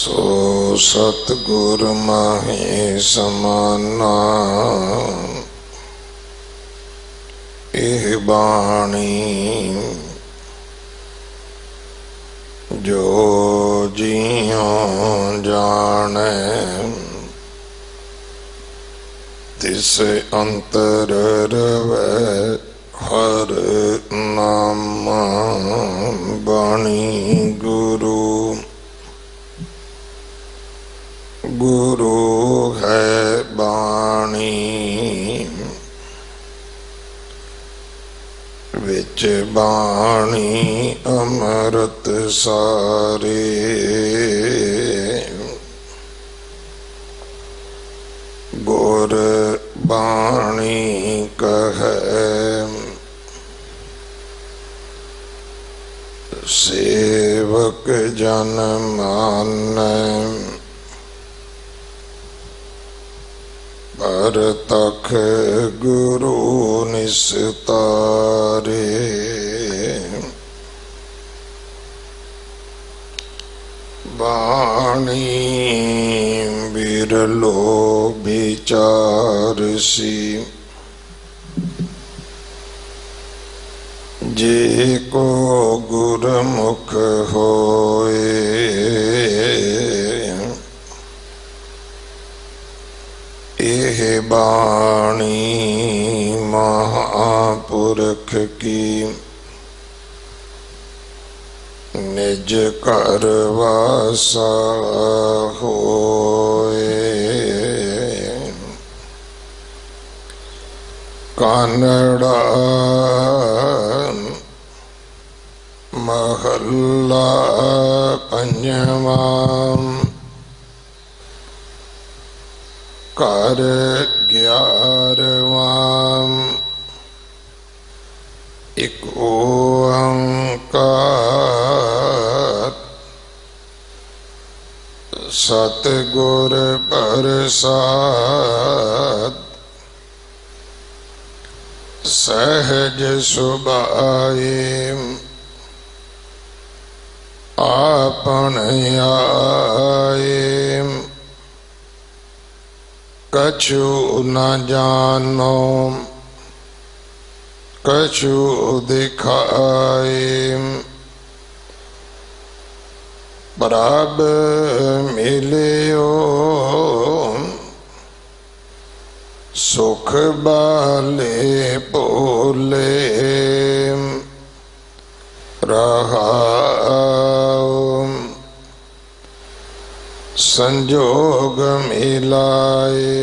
सो सतगुर माहे समाना एह बाणी जो जियों जाने तिस अंतर रवै हर नाम बाणी गुरु गुरु है बाणी विच बाणी अमृत सारे गुर बाणी कहे सेवक जन मानै पर तख गुरु निस्तारे बाणी बिरलो विचारसी जे को गुरमुख होए एह बाणी महापुरख की निज कर वासा होए कानड़ा महला पंजवा कर 11वां एक ओंकार सतगुर प्रसाद सहज सुभाए आपन आए कछु न जानो कछु दिखाए प्रभ मिलियो सुख बाले बोले रहाओ संजोग मिलाए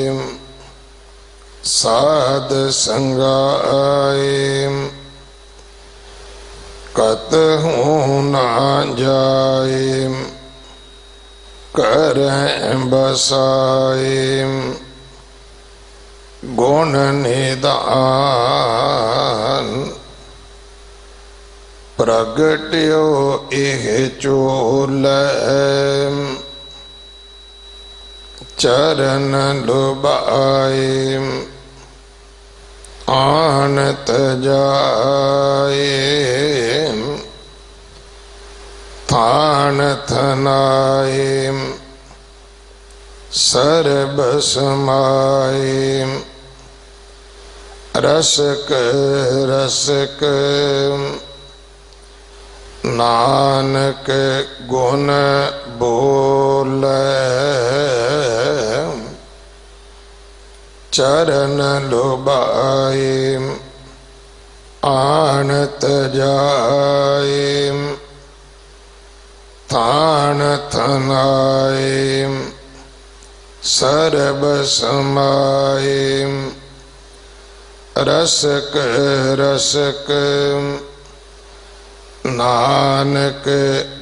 साध संगाए कतहूँ ना जाए करें बसाए गुण निदान प्रगट्यो एह चोल चरण लुभाए आनत जाए थान थनाए सर्ब समाए रसक रसक नानक गुण बोले चरण लुभाए आनत जाए थान थनाए सर्ब समाए रसक रसक नानक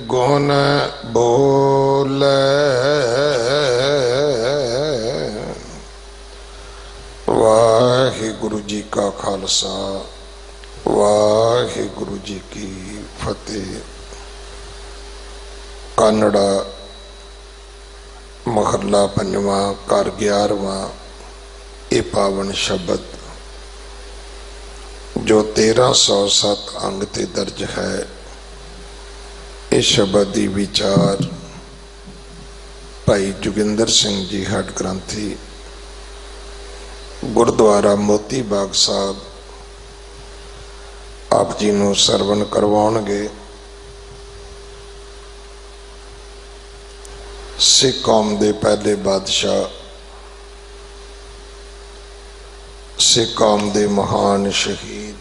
गुण बोले वाहिगुरु जी का खालसा वाहिगुरु जी की फतेह। कानड़ा महला पंजवा कर 11वां ये पावन शब्द जो 1307 अंग ते दर्ज है। इस शब्द की विचार ਭਾਈ ਜੋਗਿੰਦਰ ਸਿੰਘ ਜੀ ਹੱਡ ਗ੍ਰੰਥੀ ਗੁਰਦੁਆਰਾ ਮੋਤੀ ਬਾਗ ਸਾਹਿਬ ਆਪ ਜੀ ਨੂੰ ਸਰਵਣ ਕਰਵਾਉਣਗੇ। ਸਿੱਖ ਕੌਮ ਦੇ ਪਹਿਲੇ ਬਾਦਸ਼ਾਹ, ਸਿੱਖ ਕੌਮ ਦੇ ਮਹਾਨ ਸ਼ਹੀਦ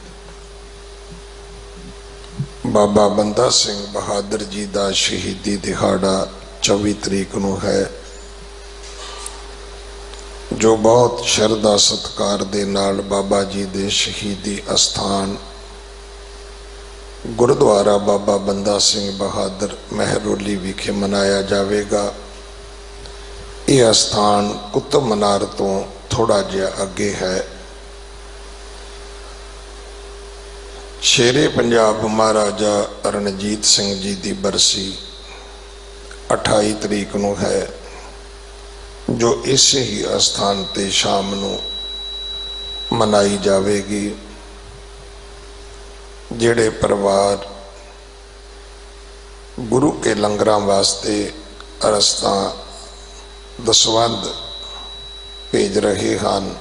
ਬਾਬਾ ਬੰਦਾ ਸਿੰਘ ਬਹਾਦਰ ਜੀ ਦਾ ਸ਼ਹੀਦੀ ਦਿਹਾੜਾ 24 ਤਰੀਕ ਨੂੰ ਹੈ, ਜੋ ਬਹੁਤ ਸ਼ਰਧਾ ਸਤਿਕਾਰ ਦੇ ਨਾਲ ਬਾਬਾ ਜੀ ਦੇ ਸ਼ਹੀਦੀ ਅਸਥਾਨ ਗੁਰਦੁਆਰਾ ਬਾਬਾ ਬੰਦਾ ਸਿੰਘ ਬਹਾਦਰ ਮਹਿਰੋਲੀ ਵਿਖੇ ਮਨਾਇਆ ਜਾਵੇਗਾ। ਇਹ ਅਸਥਾਨ ਕੁਤਬ ਮਨਾਰ ਤੋਂ ਥੋੜਾ ਜਿਹਾ ਅੱਗੇ ਹੈ। ਸ਼ੇਰੇ ਪੰਜਾਬ ਮਹਾਰਾਜਾ ਰਣਜੀਤ ਸਿੰਘ ਜੀ ਦੀ ਬਰਸੀ 28 ਤਰੀਕ ਨੂੰ ਹੈ, ਜੋ ਇਸੇ ਹੀ ਅਸਥਾਨ ਤੇ ਸ਼ਾਮ ਨੂੰ ਮਨਾਈ ਜਾਵੇਗੀ। ਜਿਹੜੇ ਪਰਿਵਾਰ ਗੁਰੂ ਕੇ ਲੰਗਰਾਂ ਵਾਸਤੇ ਅਰਸਤਾਂ ਦਸਵੰਧ ਭੇਜ ਰਹੇ ਹਨ,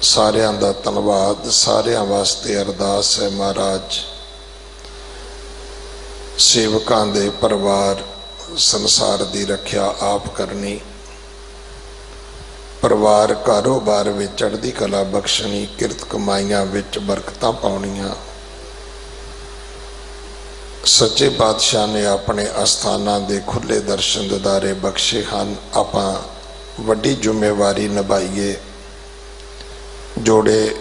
ਸਾਰਿਆਂ ਦਾ ਧੰਨਵਾਦ। ਸਾਰਿਆਂ ਵਾਸਤੇ ਅਰਦਾਸ ਹੈ, ਮਹਾਰਾਜ ਸੇਵਕਾਂ ਦੇ ਪਰਿਵਾਰ ਸੰਸਾਰ ਦੀ ਰੱਖਿਆ ਆਪ ਕਰਨੀ, ਪਰਿਵਾਰ ਕਾਰੋਬਾਰ ਵਿੱਚ ਚੜ੍ਹਦੀ ਕਲਾ ਬਖਸ਼ਣੀ, ਕਿਰਤ ਕਮਾਈਆਂ ਵਿੱਚ ਬਰਕਤਾਂ ਪਾਉਣੀਆਂ। ਸੱਚੇ ਪਾਤਸ਼ਾਹ ਨੇ ਆਪਣੇ ਅਸਥਾਨਾਂ ਦੇ ਖੁੱਲੇ ਦਰਸ਼ਨ ਦਿਦਾਰੇ ਬਖਸ਼ੇ ਹਨ। ਆਪਾਂ ਵੱਡੀ ਜ਼ਿੰਮੇਵਾਰੀ ਨਿਭਾਈਏ, ਜੋੜੇ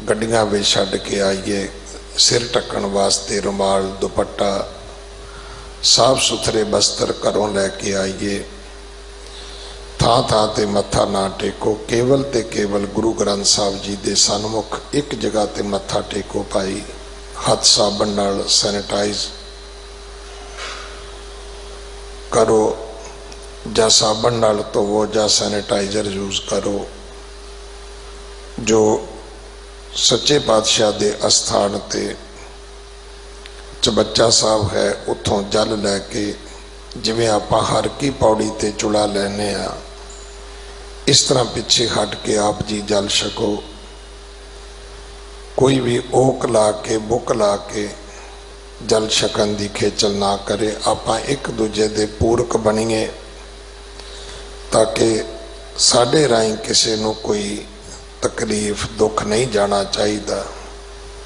ਗੱਡੀਆਂ ਵਿੱਚ ਛੱਡ ਕੇ ਆਈਏ, ਸਿਰ ਢੱਕਣ ਵਾਸਤੇ ਰੁਮਾਲ, ਦੁਪੱਟਾ, ਸਾਫ ਸੁਥਰੇ ਬਸਤਰ ਘਰੋਂ ਲੈ ਕੇ ਆਈਏ। ਥਾਂ ਥਾਂ ਤੇ ਮੱਥਾ ਨਾ ਟੇਕੋ, ਕੇਵਲ ਤੇ ਕੇਵਲ ਗੁਰੂ ਗ੍ਰੰਥ ਸਾਹਿਬ ਜੀ ਦੇ ਸਨਮੁਖ ਇੱਕ ਜਗ੍ਹਾ ਤੇ ਮੱਥਾ ਟੇਕੋ ਭਾਈ। ਹੱਥ ਸਾਬਣ ਨਾਲ ਸੈਨੀਟਾਈਜ਼ ਕਰੋ, ਜਾਂ ਸਾਬਣ ਨਾਲ ਧੋਵੋ ਜਾਂ ਸੈਨੀਟਾਈਜ਼ਰ ਯੂਜ਼ ਕਰੋ। ਜੋ ਸੱਚੇ ਪਾਤਸ਼ਾਹ ਦੇ ਅਸਥਾਨ ਤੇ ਚਬੱਚਾ ਸਾਹਿਬ ਹੈ, ਉੱਥੋਂ ਜਲ ਲੈ ਕੇ, ਜਿਵੇਂ ਆਪਾਂ ਹਰ ਕੀ ਪੌੜੀ ਤੇ ਚੁਲਾ ਲੈਨੇ ਆ, ਇਸ ਤਰ੍ਹਾਂ ਪਿੱਛੇ ਹਟ ਕੇ ਆਪ ਜੀ ਜਲ ਛਕੋ। ਕੋਈ ਵੀ ਓਕ ਲਾ ਕੇ ਬੁੱਕ ਲਾ ਕੇ ਜਲ ਛਕਣ ਦੀ ਖੇਚਲ ਨਾ ਕਰੇ। ਆਪਾਂ ਇੱਕ ਦੂਜੇ ਦੇ ਪੂਰਕ ਬਣੀਏ ਤਾਂ ਕਿ ਸਾਡੇ ਰਾਹੀਂ ਕਿਸੇ ਨੂੰ ਕੋਈ ਤਕਲੀਫ ਦੁੱਖ ਨਹੀਂ ਜਾਣਾ ਚਾਹੀਦਾ।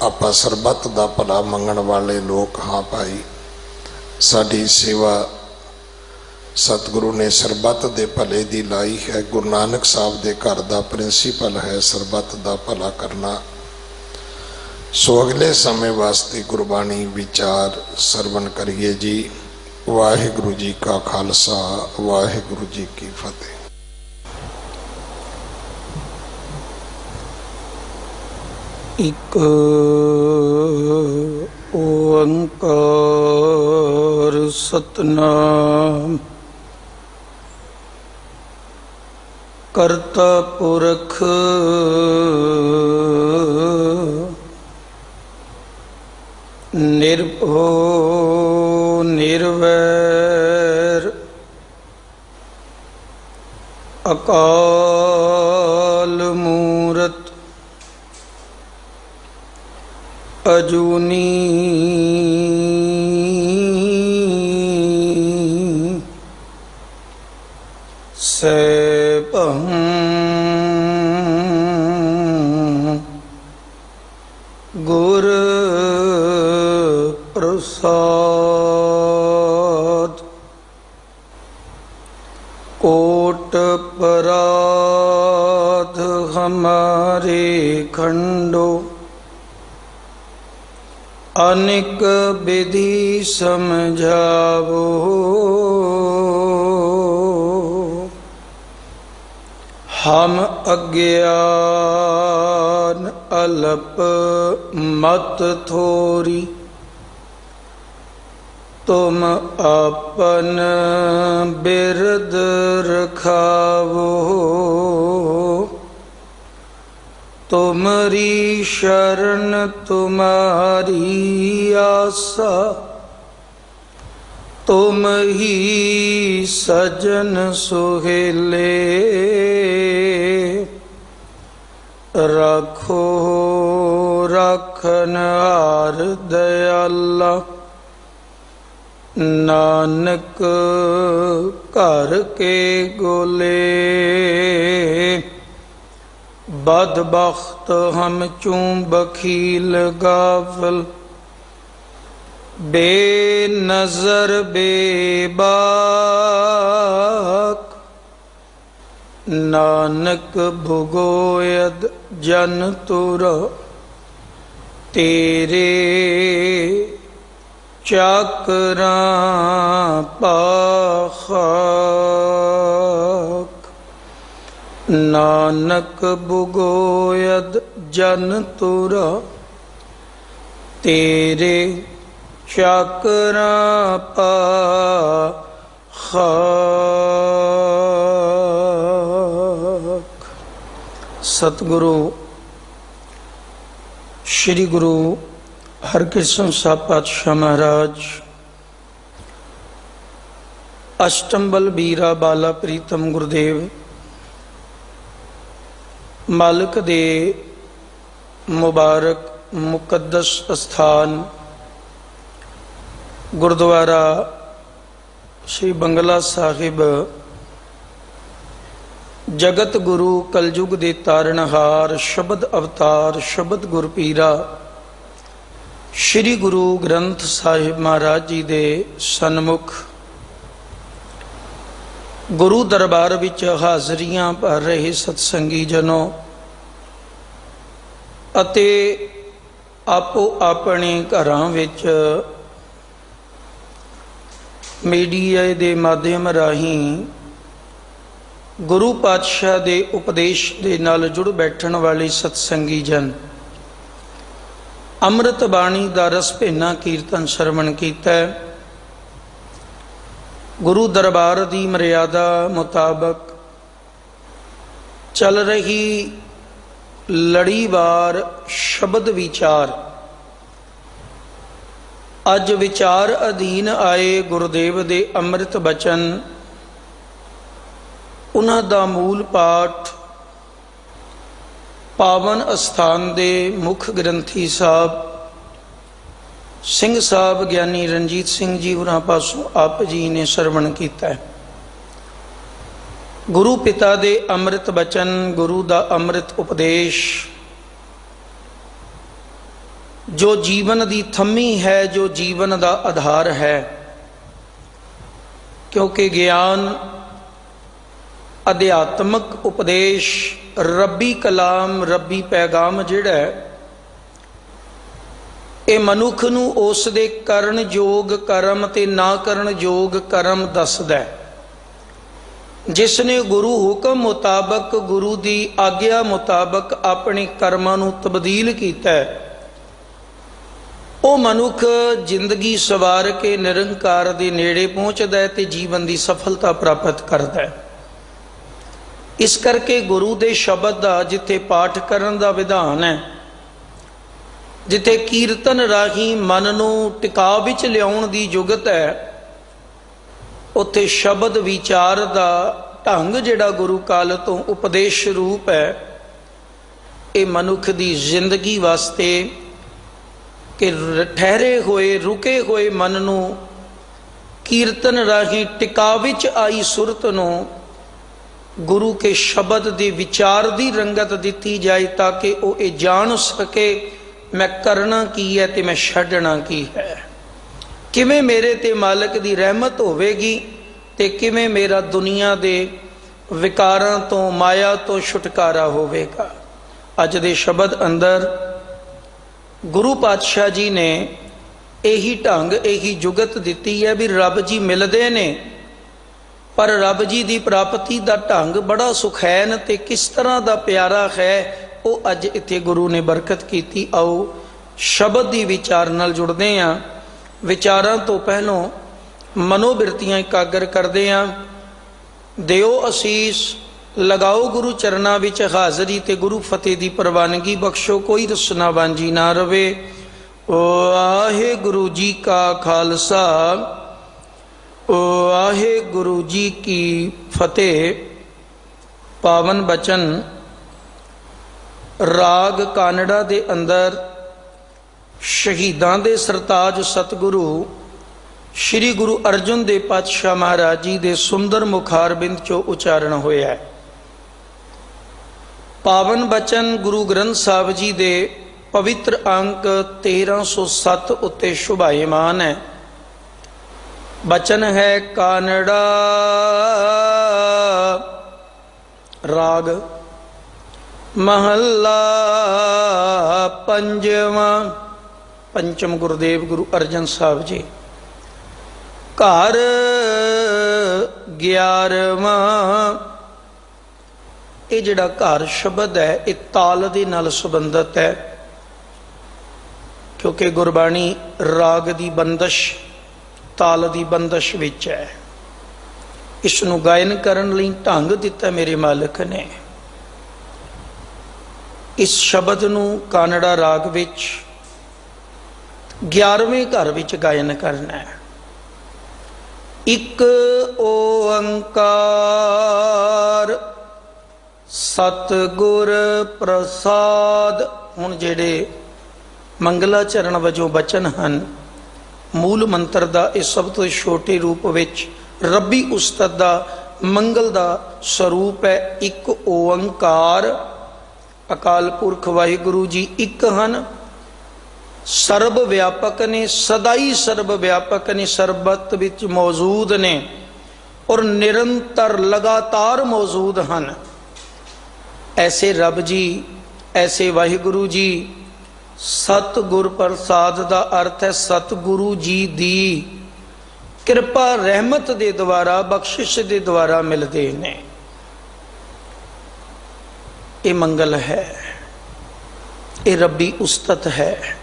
ਆਪਾਂ ਸਰਬੱਤ ਦਾ ਭਲਾ ਮੰਗਣ ਵਾਲੇ ਲੋਕ ਹਾਂ ਭਾਈ। ਸਾਡੀ ਸੇਵਾ ਸਤਿਗੁਰੂ ਨੇ ਸਰਬੱਤ ਦੇ ਭਲੇ ਦੀ ਲਾਈ ਹੈ। ਗੁਰੂ ਨਾਨਕ ਸਾਹਿਬ ਦੇ ਘਰ ਦਾ ਪ੍ਰਿੰਸੀਪਲ ਹੈ ਸਰਬੱਤ ਦਾ ਭਲਾ ਕਰਨਾ। ਸੋ ਅਗਲੇ ਸਮੇਂ ਵਾਸਤੇ ਗੁਰਬਾਣੀ ਵਿਚਾਰ ਸਰਵਣ ਕਰੀਏ ਜੀ। ਵਾਹਿਗੁਰੂ ਜੀ ਕਾ ਖਾਲਸਾ, ਵਾਹਿਗੁਰੂ ਜੀ ਕੀ ਫਤਿਹ। ਇੱਕ ਓੰਕਾਰ ਸਤਨਾਮ ਕਰਤਾ ਪੁਰਖ ਨਿਰਭਉ ਨਿਰਵੈਰ ਅਕਾਲ ਮੂਰਤ ਅਜੂਨੀ ਸੈਭੰ ਗੁਰ ਪ੍ਰਸਾਦ कोट पराध हमारे खंडो अनेक विधि समझावो हम अज्ञान अल्प मत थोरी तुम अपन बिरद रखावो तुमरी शरण तुम्हारी आसा तुम ही सजन सुहेले, रखो रखनहार दयाला। नानक घर के गोले, बदबख्त हम चूं बखील गाफिल। बेनजर बेबाक, नानक भुगोयद जन तुरा। तेरे चाकरां पाखाक, नानक भुगोयद जन तुरा। तेरे चाकरां पाखाक। सतगुरु श्री गुरु हरकृष्ण साहब पातशाह महाराज, अष्टम बीरा बाला प्रीतम गुरुदेव, मालिक दे मुबारक मुकद्दस स्थान गुरुद्वारा श्री बंगला साहिब, जगत गुरु कलयुग दे तारनहार, शब्द अवतार, शब्द गुरपीरा श्री गुरु ग्रंथ साहिब महाराज जी दे सन्मुख गुरु दरबार विच हाजरियां भर रहे सत्संगी जनों अते आपो अपने घरां विच मीडिया दे माध्यम राहीं गुरु पातशाह दे उपदेश दे नाल जुड़ बैठण वाले सत्संगी जन, अमृत बाणी दा रस भेना कीर्तन श्रवण कीता। गुरु दरबार दी मर्यादा मुताबक चल रही लड़ीवार शब्द विचार, अज विचार अधीन आए गुरुदेव दे अमृत बचन। उन्हां दा मूल पाठ पावन अस्थान दे मुख ग्रंथी साहब सिंह साहब ज्ञानी रणजीत सिंह जी होरां पासों आप जी ने श्रवण किया है। गुरु पिता दे अमृत बचन, गुरु दा अमृत उपदेश जो जीवन दी थम्मी है, जो जीवन दा आधार है। क्योंकि ज्ञान, अध्यात्मक उपदेश, रब्बी कलाम, रब्बी पैगाम जिहड़ा है, ये मनुख नूं उस दे करन योग कर्म ते ना करन योग कर्म दसदा है। जिसने गुरु हुक्म मुताबक, गुरु दी आग्या मुताबक अपने कर्मां नूं तब्दील कीता है, वो मनुख जिंदगी सवार के निरंकार दे नेड़े पहुंचदा है ते जीवन की सफलता प्राप्त करता है। इस करके गुरु दे शब्द का जिथे पाठ करन दा विधान है, जिथे कीर्तन राही मन नूं टिका विच लियाउण दी जुगत है, उत्थे शब्द विचार दा ढंग जिहड़ा गुरु काल तो उपदेश रूप है, ये मनुख दी जिंदगी वास्ते कि ठहरे हुए रुके हुए मन नूं कीर्तन राही टिका विच आई सुरत नूं गुरु के शब्द दे विचार दी रंगत दिती जाए, ताकि वो ये जान सके मैं करना की है ते मैं छड्डना की है। किवें मेरे ते मालिक दी रहमत होवेगी ते किवें मेरा दुनिया दे विकारां तो माया तो छुटकारा होवेगा। अज दे शब्द अंदर गुरु पातशाह जी ने यही ढंग, यही जुगत दिती है भी रब जी मिलदे ने, पर रब जी की प्राप्ति का ढंग बड़ा सुखैन ते किस तरह का प्यारा है, वो अज इत्थे गुरु ने बरकत की। आओ शब्द की विचार नाल जुड़ते हैं। विचारां तो पहलों मनोबिरतियां एकागर करते हैं। दिओ असीस, लगाओ गुरु चरना विच हाजरी ते गुरु फतेह की प्रवानगी बख्शो, कोई रसना वांझी ना रवे। वाहे गुरु जी का खालसा, ਵਾਹਿਗੁਰੂ ਜੀ ਕੀ ਫਤਿਹ। ਪਾਵਨ ਬਚਨ ਰਾਗ ਕਾਨੜਾ ਦੇ ਅੰਦਰ ਸ਼ਹੀਦਾਂ ਦੇ ਸਰਤਾਜ ਸਤਿਗੁਰੂ ਸ੍ਰੀ ਗੁਰੂ ਅਰਜਨ ਦੇਵ ਪਾਤਸ਼ਾਹ ਮਹਾਰਾਜ ਜੀ ਦੇ ਸੁੰਦਰ ਮੁਖਾਰਬਿੰਦ ਚੋਂ ਉਚਾਰਨ ਹੋਇਆ ਹੈ। ਪਾਵਨ ਬਚਨ ਗੁਰੂ ਗ੍ਰੰਥ ਸਾਹਿਬ ਜੀ ਦੇ ਪਵਿੱਤਰ ਅੰਕ 1307 ਉੱਤੇ ਸ਼ੁਭਾਇਮਾਨ ਹੈ। ਬਚਨ ਹੈ ਕਾਨੜਾ ਰਾਗ ਮਹੱਲਾ ਪੰਜਵਾਂ। ਪੰਚਮ ਗੁਰਦੇਵ ਗੁਰੂ ਅਰਜਨ ਸਾਹਿਬ ਜੀ। ਘਰ 11ਵਾਂ। ਇਹ ਜਿਹੜਾ ਘਰ ਸ਼ਬਦ ਹੈ ਇਹ ਤਾਲ ਦੇ ਨਾਲ ਸੰਬੰਧਿਤ ਹੈ, ਕਿਉਂਕਿ ਗੁਰਬਾਣੀ ਰਾਗ ਦੀ ਬੰਦਸ਼ ਤਾਲ ਦੀ ਬੰਦਸ਼ ਵਿੱਚ ਹੈ। ਇਸ ਨੂੰ ਗਾਇਨ ਕਰਨ ਲਈ ਢੰਗ ਦਿੱਤਾ ਮੇਰੇ ਮਾਲਕ ਨੇ। ਇਸ ਸ਼ਬਦ ਨੂੰ ਕਾਨੜਾ ਰਾਗ ਵਿੱਚ 11ਵੇਂ ਘਰ ਵਿੱਚ ਗਾਇਨ ਕਰਨਾ ਹੈ। ਇੱਕ ਓੰਕਾਰ ਸਤਿਗੁਰ ਪ੍ਰਸਾਦ। ਹੁਣ ਜਿਹੜੇ ਮੰਗਲਾਚਰਨ ਵਜੋਂ ਬਚਨ ਹਨ, ਮੂਲ ਮੰਤਰ ਦਾ ਇਹ ਸਭ ਤੋਂ ਛੋਟੇ ਰੂਪ ਵਿੱਚ ਰੱਬੀ ਉਸਤਤ ਦਾ ਮੰਗਲ ਦਾ ਸਰੂਪ ਹੈ। ਇੱਕ ਓੰਕਾਰ। ਅਕਾਲ ਪੁਰਖ ਵਾਹਿਗੁਰੂ ਜੀ ਇੱਕ ਹਨ, ਸਰਬ ਵਿਆਪਕ ਨੇ, ਸਦਾਈ ਸਰਬ ਵਿਆਪਕ ਨੇ, ਸਰਬਤ ਵਿੱਚ ਮੌਜੂਦ ਨੇ ਔਰ ਨਿਰੰਤਰ ਲਗਾਤਾਰ ਮੌਜੂਦ ਹਨ। ਐਸੇ ਰੱਬ ਜੀ, ਐਸੇ ਵਾਹਿਗੁਰੂ ਜੀ। ਸਤਿਗੁਰ ਪ੍ਰਸਾਦ ਦਾ ਅਰਥ ਹੈ ਸਤਿਗੁਰੂ ਜੀ ਦੀ ਕਿਰਪਾ ਰਹਿਮਤ ਦੇ ਦੁਆਰਾ, ਬਖਸ਼ਿਸ਼ ਦੇ ਦੁਆਰਾ ਮਿਲਦੇ ਨੇ। ਇਹ ਮੰਗਲ ਹੈ, ਇਹ ਰੱਬੀ ਉਸਤਤ ਹੈ।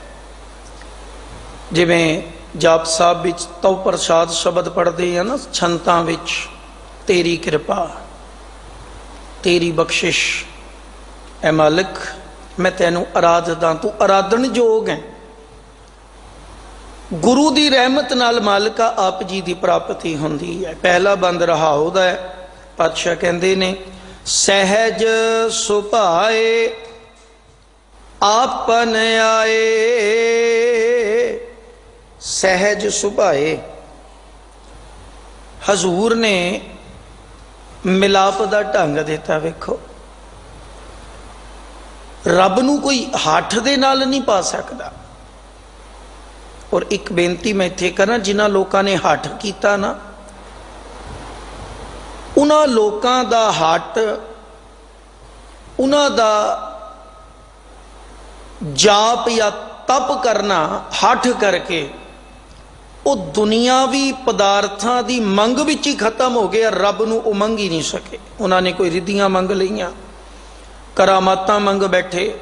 ਜਿਵੇਂ ਜਾਪ ਸਾਹਿਬ ਵਿੱਚ ਤਉ ਪ੍ਰਸਾਦ ਸ਼ਬਦ ਪੜ੍ਹਦੇ ਆ ਨਾ ਛੰਤਾਂ ਵਿੱਚ, ਤੇਰੀ ਕਿਰਪਾ, ਤੇਰੀ ਬਖਸ਼ਿਸ਼, ਐ ਮਾਲਕ ਮੈਂ ਤੈਨੂੰ ਅਰਾਧਦਾ, ਤੂੰ ਅਰਾਧਨ ਯੋਗ ਹੈ। ਗੁਰੂ ਦੀ ਰਹਿਮਤ ਨਾਲ ਮਾਲਕਾ ਆਪ ਜੀ ਦੀ ਪ੍ਰਾਪਤੀ ਹੁੰਦੀ ਹੈ। ਪਹਿਲਾ ਬੰਦ ਰਹਾਉ ਦਾ ਹੈ। ਪਾਤਸ਼ਾਹ ਕਹਿੰਦੇ ਨੇ ਸਹਿਜ ਸੁਭਾਏ ਆਪਨ ਆਏ। ਸਹਿਜ ਸੁਭਾਏ, ਹਜ਼ੂਰ ਨੇ ਮਿਲਾਪ ਦਾ ਢੰਗ ਦਿੱਤਾ। ਵੇਖੋ, ਰੱਬ ਨੂੰ ਕੋਈ ਹੱਠ ਦੇ ਨਾਲ ਨਹੀਂ ਪਾ ਸਕਦਾ। ਔਰ ਇੱਕ ਬੇਨਤੀ ਮੈਂ ਇੱਥੇ ਕਰਾਂ, ਜਿਨ੍ਹਾਂ ਲੋਕਾਂ ਨੇ ਹੱਠ ਕੀਤਾ ਨਾ, ਉਹਨਾਂ ਲੋਕਾਂ ਦਾ ਹੱਠ, ਉਹਨਾਂ ਦਾ ਜਾਪ ਜਾਂ ਤਪ ਕਰਨਾ ਹੱਠ ਕਰਕੇ ਉਹ ਦੁਨੀਆਵੀ ਪਦਾਰਥਾਂ ਦੀ ਮੰਗ ਵਿੱਚ ਹੀ ਖਤਮ ਹੋ ਗਿਆ। ਰੱਬ ਨੂੰ ਉਹ ਮੰਗ ਹੀ ਨਹੀਂ ਸਕੇ। ਉਹਨਾਂ ਨੇ ਕੋਈ ਰਿੱਧੀਆਂ ਮੰਗ ਲਈਆਂ, ਕਰਾਮਾਤਾਂ ਮੰਗ ਬੈਠੇ,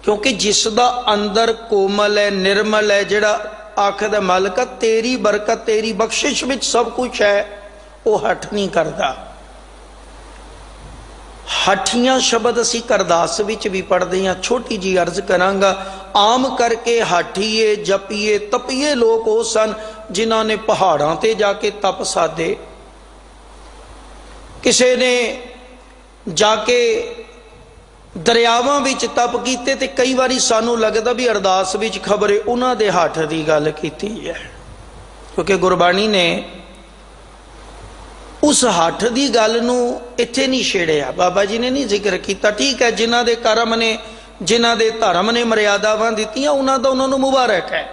ਕਿਉਂਕਿ ਜਿਸ ਦਾ ਅੰਦਰ ਕੋਮਲ ਹੈ, ਨਿਰਮਲ ਹੈ, ਜਿਹੜਾ ਆਖਦਾ ਮਾਲਕਾ ਤੇਰੀ ਬਰਕਤ, ਤੇਰੀ ਬਖਸ਼ਿਸ਼ ਵਿੱਚ ਸਭ ਕੁਝ ਹੈ, ਉਹ ਹੱਠ ਨਹੀਂ ਕਰਦਾ। ਹੱਠੀਆਂ ਸ਼ਬਦ ਅਸੀਂ ਕਰਦਾਸ ਵਿੱਚ ਵੀ ਪੜ੍ਹਦੇ ਹਾਂ। ਛੋਟੀ ਜੀ ਅਰਜ਼ ਕਰਾਂਗਾ, ਆਮ ਕਰਕੇ ਹਾਠੀਏ, ਜਪੀਏ, ਤਪੀਏ ਲੋਕ ਉਹ ਸਨ ਜਿਨ੍ਹਾਂ ਨੇ ਪਹਾੜਾਂ ਤੇ ਜਾ ਕੇ ਤਪ ਸਾਧੇ। ਕਿਸੇ ਨੇ ਜਾ ਕੇ ਦਰਿਆਵਾਂ ਵਿੱਚ ਤਪ ਕੀਤੇ, ਤੇ ਕਈ ਵਾਰੀ ਸਾਨੂੰ ਲੱਗਦਾ ਵੀ ਅਰਦਾਸ ਵਿੱਚ ਖਬਰੇ ਉਹਨਾਂ ਦੇ ਹੱਠ ਦੀ ਗੱਲ ਕੀਤੀ ਹੈ, ਕਿਉਂਕਿ ਗੁਰਬਾਣੀ ਨੇ ਉਸ ਹੱਠ ਦੀ ਗੱਲ ਨੂੰ ਇੱਥੇ ਨਹੀਂ ਛੇੜਿਆ। ਬਾਬਾ ਜੀ ਨੇ ਨਹੀਂ ਜ਼ਿਕਰ ਕੀਤਾ। ਠੀਕ ਹੈ, ਜਿਨ੍ਹਾਂ ਦੇ ਕਰਮ ਨੇ, ਜਿਨ੍ਹਾਂ ਦੇ ਧਰਮ ਨੇ ਮਰਿਆਦਾਵਾਂ ਦਿੱਤੀਆਂ, ਉਹਨਾਂ ਦਾ ਉਹਨਾਂ ਨੂੰ ਮੁਬਾਰਕ ਹੈ।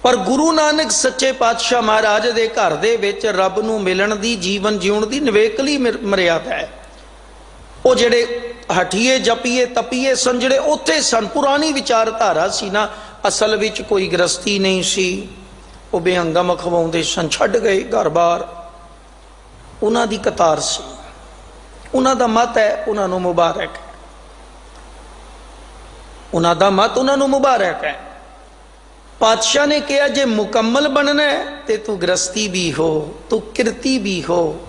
ਪਰ ਗੁਰੂ ਨਾਨਕ ਸੱਚੇ ਪਾਤਸ਼ਾਹ ਮਹਾਰਾਜ ਦੇ ਘਰ ਦੇ ਵਿੱਚ ਰੱਬ ਨੂੰ ਮਿਲਣ ਦੀ, ਜੀਵਨ ਜਿਉਣ ਦੀ ਨਿਵੇਕਲੀ ਮਰਿਆਦਾ ਹੈ। ਉਹ ਜਿਹੜੇ ਹਠੀਏ, ਜਪੀਏ, ਤਪੀਏ ਸਨ, ਜਿਹੜੇ ਉੱਥੇ ਸਨ, ਪੁਰਾਣੀ ਵਿਚਾਰਧਾਰਾ ਸੀ ਨਾ, ਅਸਲ ਵਿੱਚ ਕੋਈ ਗ੍ਰਸਤੀ ਨਹੀਂ ਸੀ। ਉਹ ਬੇਹੰਗਮ ਖਵਾਉਂਦੇ ਸਨ, ਛੱਡ ਗਏ ਘਰ-ਬਾਰ। ਉਹਨਾਂ ਦੀ ਕਤਾਰ ਸੀ, ਉਹਨਾਂ ਦਾ ਮਤ ਹੈ, ਉਹਨਾਂ ਨੂੰ ਮੁਬਾਰਕ ਹੈ। ਉਹਨਾਂ ਦਾ ਮਤ ਉਹਨਾਂ ਨੂੰ ਮੁਬਾਰਕ ਹੈ। ਪਾਤਸ਼ਾਹ ਨੇ ਕਿਹਾ ਜੇ ਮੁਕੰਮਲ ਬਣਨਾ ਹੈ ਤੇ ਤੂੰ ਗ੍ਰਸਤੀ ਵੀ ਹੋ, ਤੂੰ ਕਿਰਤੀ ਵੀ ਹੋ।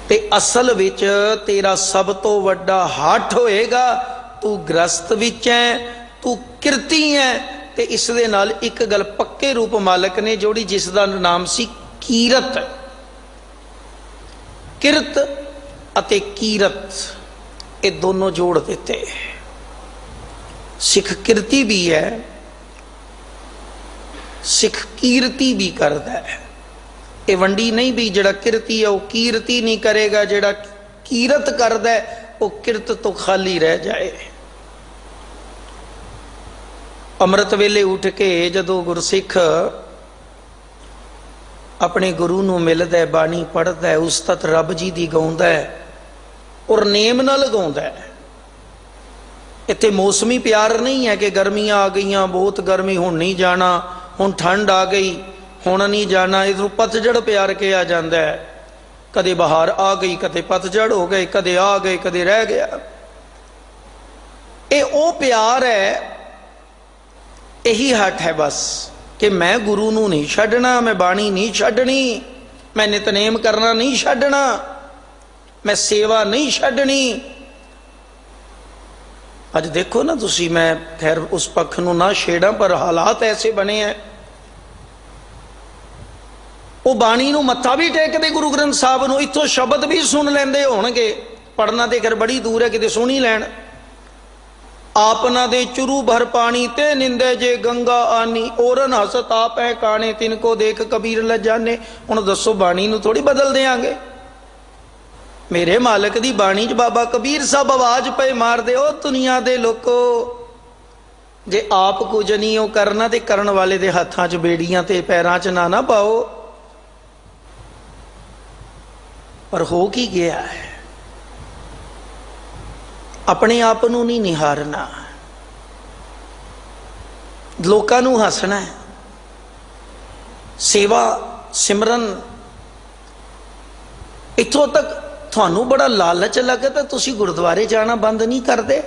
ਤੇ ਅਸਲ ਵਿੱਚ ਤੇਰਾ ਸਭ ਤੋਂ ਵੱਡਾ ਹੱਠ ਹੋਏਗਾ, ਤੂੰ ਗ੍ਰਸਤ ਵਿੱਚ ਹੈ, ਤੂੰ ਕਿਰਤੀ ਹੈ। ਤੇ ਇਸ ਦੇ ਨਾਲ ਇੱਕ ਗੱਲ ਪੱਕੀ ਇੱਕੇ ਰੂਪ ਮਾਲਕ ਨੇ ਜੋੜੀ, ਜਿਸ ਦਾ ਨਾਮ ਸੀ ਕੀਰਤ। ਕਿਰਤ ਅਤੇ ਕੀਰਤ ਇਹ ਦੋਨੋਂ ਜੋੜ ਦਿੱਤੇ। ਸਿੱਖ ਕਿਰਤੀ ਵੀ ਹੈ, ਸਿੱਖ ਕੀਰਤੀ ਵੀ ਕਰਦਾ ਹੈ। ਇਹ ਵੰਡੀ ਨਹੀਂ ਵੀ ਜਿਹੜਾ ਕਿਰਤੀ ਹੈ ਉਹ ਕੀਰਤੀ ਨਹੀਂ ਕਰੇਗਾ, ਜਿਹੜਾ ਕੀਰਤ ਕਰਦਾ ਹੈ ਉਹ ਕਿਰਤ ਤੋਂ ਖਾਲੀ ਰਹਿ ਜਾਏ। ਅੰਮ੍ਰਿਤ ਵੇਲੇ ਉੱਠ ਕੇ ਜਦੋਂ ਗੁਰਸਿੱਖ ਆਪਣੇ ਗੁਰੂ ਨੂੰ ਮਿਲਦਾ ਹੈ, ਬਾਣੀ ਪੜ੍ਹਦਾ ਹੈ, ਉਸਤਤ ਰੱਬ ਜੀ ਦੀ ਗਾਉਂਦਾ ਹੈ ਔਰ ਨੇਮ ਨਾਲ ਗਾਉਂਦਾ ਹੈ। ਇੱਥੇ ਮੌਸਮੀ ਪਿਆਰ ਨਹੀਂ ਹੈ ਕਿ ਗਰਮੀਆਂ ਆ ਗਈਆਂ, ਬਹੁਤ ਗਰਮੀ, ਹੁਣ ਨਹੀਂ ਜਾਣਾ, ਹੁਣ ਠੰਡ ਆ ਗਈ, ਹੁਣ ਨਹੀਂ ਜਾਣਾ। ਇਹਨੂੰ ਪਤਝੜ ਪਿਆਰ ਕਿਹਾ ਜਾਂਦਾ ਹੈ। ਕਦੇ ਬਹਾਰ ਆ ਗਈ, ਕਦੇ ਪਤਝੜ ਹੋ ਗਏ, ਕਦੇ ਆ ਗਏ, ਕਦੇ ਰਹਿ ਗਿਆ। ਇਹ ਉਹ ਪਿਆਰ ਹੈ, ਇਹੀ ਹੱਟ ਹੈ ਬਸ ਕਿ ਮੈਂ ਗੁਰੂ ਨੂੰ ਨਹੀਂ ਛੱਡਣਾ, ਮੈਂ ਬਾਣੀ ਨਹੀਂ ਛੱਡਣੀ, ਮੈਂ ਨਿਤਨੇਮ ਕਰਨਾ ਨਹੀਂ ਛੱਡਣਾ, ਮੈਂ ਸੇਵਾ ਨਹੀਂ ਛੱਡਣੀ। ਅੱਜ ਦੇਖੋ ਨਾ ਤੁਸੀਂ, ਮੈਂ ਖੈਰ ਉਸ ਪੱਖ ਨੂੰ ਨਾ ਛੇੜਾਂ, ਪਰ ਹਾਲਾਤ ਐਸੇ ਬਣੇ ਹੈ, ਉਹ ਬਾਣੀ ਨੂੰ ਮੱਥਾ ਵੀ ਟੇਕਦੇ ਗੁਰੂ ਗ੍ਰੰਥ ਸਾਹਿਬ ਨੂੰ, ਇੱਥੋਂ ਸ਼ਬਦ ਵੀ ਸੁਣ ਲੈਂਦੇ ਹੋਣਗੇ, ਪੜਨਾ ਤੇ ਖੈਰ ਬੜੀ ਦੂਰ ਹੈ, ਕਿਤੇ ਸੁਣ ਹੀ ਲੈਣ। ਆਪਨਾ ਦੇ ਚੁਰੂ ਭਰ ਪਾਣੀ ਤੇ ਨਿੰਦੇ ਜੇ ਗੰਗਾ ਆਨੀ, ਔਰਨ ਹਸਤ ਆਪ ਹੈ ਕਾਣੇ, ਤਿਨ ਕੋ ਦੇਖ ਕਬੀਰ ਲਜਾਨੇ। ਹੁਣ ਦੱਸੋ, ਬਾਣੀ ਨੂੰ ਥੋੜੀ ਬਦਲ ਦੇਾਂਗੇ? ਮੇਰੇ ਮਾਲਕ ਦੀ ਬਾਣੀ 'ਚ ਬਾਬਾ ਕਬੀਰ ਸਾਹਿਬ ਆਵਾਜ਼ ਪਏ ਮਾਰਦੇ, ਉਹ ਦੁਨੀਆ ਦੇ ਲੋਕੋ, ਜੇ ਆਪ ਕੁਝ ਨਹੀਂ ਉਹ ਕਰਨਾ ਤੇ ਕਰਨ ਵਾਲੇ ਦੇ ਹੱਥਾਂ 'ਚ ਬੇੜੀਆਂ ਤੇ ਪੈਰਾਂ 'ਚ ਨਾ ਪਾਓ। ਪਰ ਹੋ ਕੀ ਗਿਆ ਹੈ? ਆਪਣੇ ਆਪ ਨੂੰ ਨਹੀਂ ਨਿਹਾਰਨਾ, ਲੋਕਾਂ ਨੂੰ ਹੱਸਣਾ ਹੈ। ਸੇਵਾ ਸਿਮਰਨ ਇੱਥੋਂ ਤੱਕ ਤੁਹਾਨੂੰ ਬੜਾ ਲਾਲਚ ਲੱਗੇ ਤਾਂ ਤੁਸੀਂ ਗੁਰਦੁਆਰੇ ਜਾਣਾ ਬੰਦ ਨਹੀਂ ਕਰਦੇ।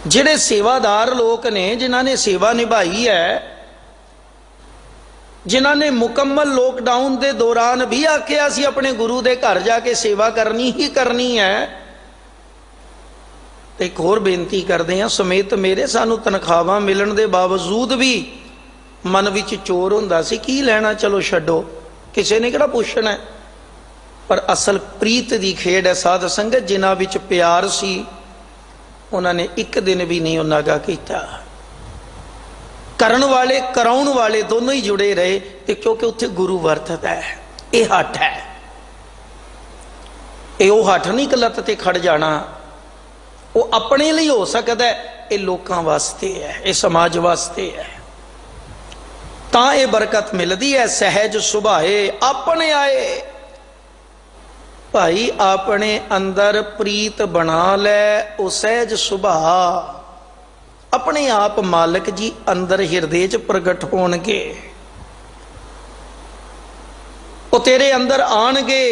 ਜਿਹੜੇ ਸੇਵਾਦਾਰ ਲੋਕ ਨੇ, ਜਿਨ੍ਹਾਂ ਨੇ ਸੇਵਾ ਨਿਭਾਈ ਹੈ, ਜਿਨ੍ਹਾਂ ਨੇ ਮੁਕੰਮਲ ਲੋਕਡਾਊਨ ਦੇ ਦੌਰਾਨ ਵੀ ਆਖਿਆ ਸੀ ਆਪਣੇ ਗੁਰੂ ਦੇ ਘਰ ਜਾ ਕੇ ਸੇਵਾ ਕਰਨੀ ਹੀ ਕਰਨੀ ਹੈ, ਤੇ ਇੱਕ ਹੋਰ ਬੇਨਤੀ ਕਰਦੇ ਹਾਂ, ਸਮੇਤ ਮੇਰੇ ਸਾਨੂੰ ਤਨਖਾਹਾਂ ਮਿਲਣ ਦੇ ਬਾਵਜੂਦ ਵੀ ਮਨ ਵਿੱਚ ਚੋਰ ਹੁੰਦਾ ਸੀ, ਕੀ ਲੈਣਾ, ਚਲੋ ਛੱਡੋ, ਕਿਸੇ ਨੇ ਕਿਹੜਾ ਪੁੱਛਣਾ। ਪਰ ਅਸਲ ਪ੍ਰੀਤ ਦੀ ਖੇਡ ਹੈ ਸਾਧ ਸੰਗਤ, ਜਿਨ੍ਹਾਂ ਵਿੱਚ ਪਿਆਰ ਸੀ ਉਹਨਾਂ ਨੇ ਇੱਕ ਦਿਨ ਵੀ ਨਹੀਂ ਉਹ ਨਾਗਾ ਕੀਤਾ। ਕਰਨ ਵਾਲੇ ਕਰਾਉਣ ਵਾਲੇ ਦੋਨੋਂ ਹੀ ਜੁੜੇ ਰਹੇ, ਤੇ ਕਿਉਂਕਿ ਉੱਥੇ ਗੁਰੂ ਵਰਤਦਾ ਹੈ। ਇਹ ਹੱਠ ਹੈ, ਇਹ ਉਹ ਹੱਠ ਨਹੀਂ ਕਿ ਲੱਤ ਤੇ ਖੜ ਜਾਣਾ। ਉਹ ਆਪਣੇ ਲਈ ਹੋ ਸਕਦਾ, ਇਹ ਲੋਕਾਂ ਵਾਸਤੇ ਹੈ, ਇਹ ਸਮਾਜ ਵਾਸਤੇ ਹੈ। ਤਾਂ ਇਹ ਬਰਕਤ ਮਿਲਦੀ ਹੈ। ਸਹਿਜ ਸੁਭਾਏ ਆਪਣੇ ਆਏ, ਭਾਈ ਆਪਣੇ ਅੰਦਰ ਪ੍ਰੀਤ ਬਣਾ ਲੈ, ਉਹ ਸਹਿਜ ਸੁਭਾ ਆਪਣੇ ਆਪ ਮਾਲਕ ਜੀ ਅੰਦਰ ਹਿਰਦੇ 'ਚ ਪ੍ਰਗਟ ਹੋਣਗੇ। ਉਹ ਤੇਰੇ ਅੰਦਰ ਆਣਗੇ,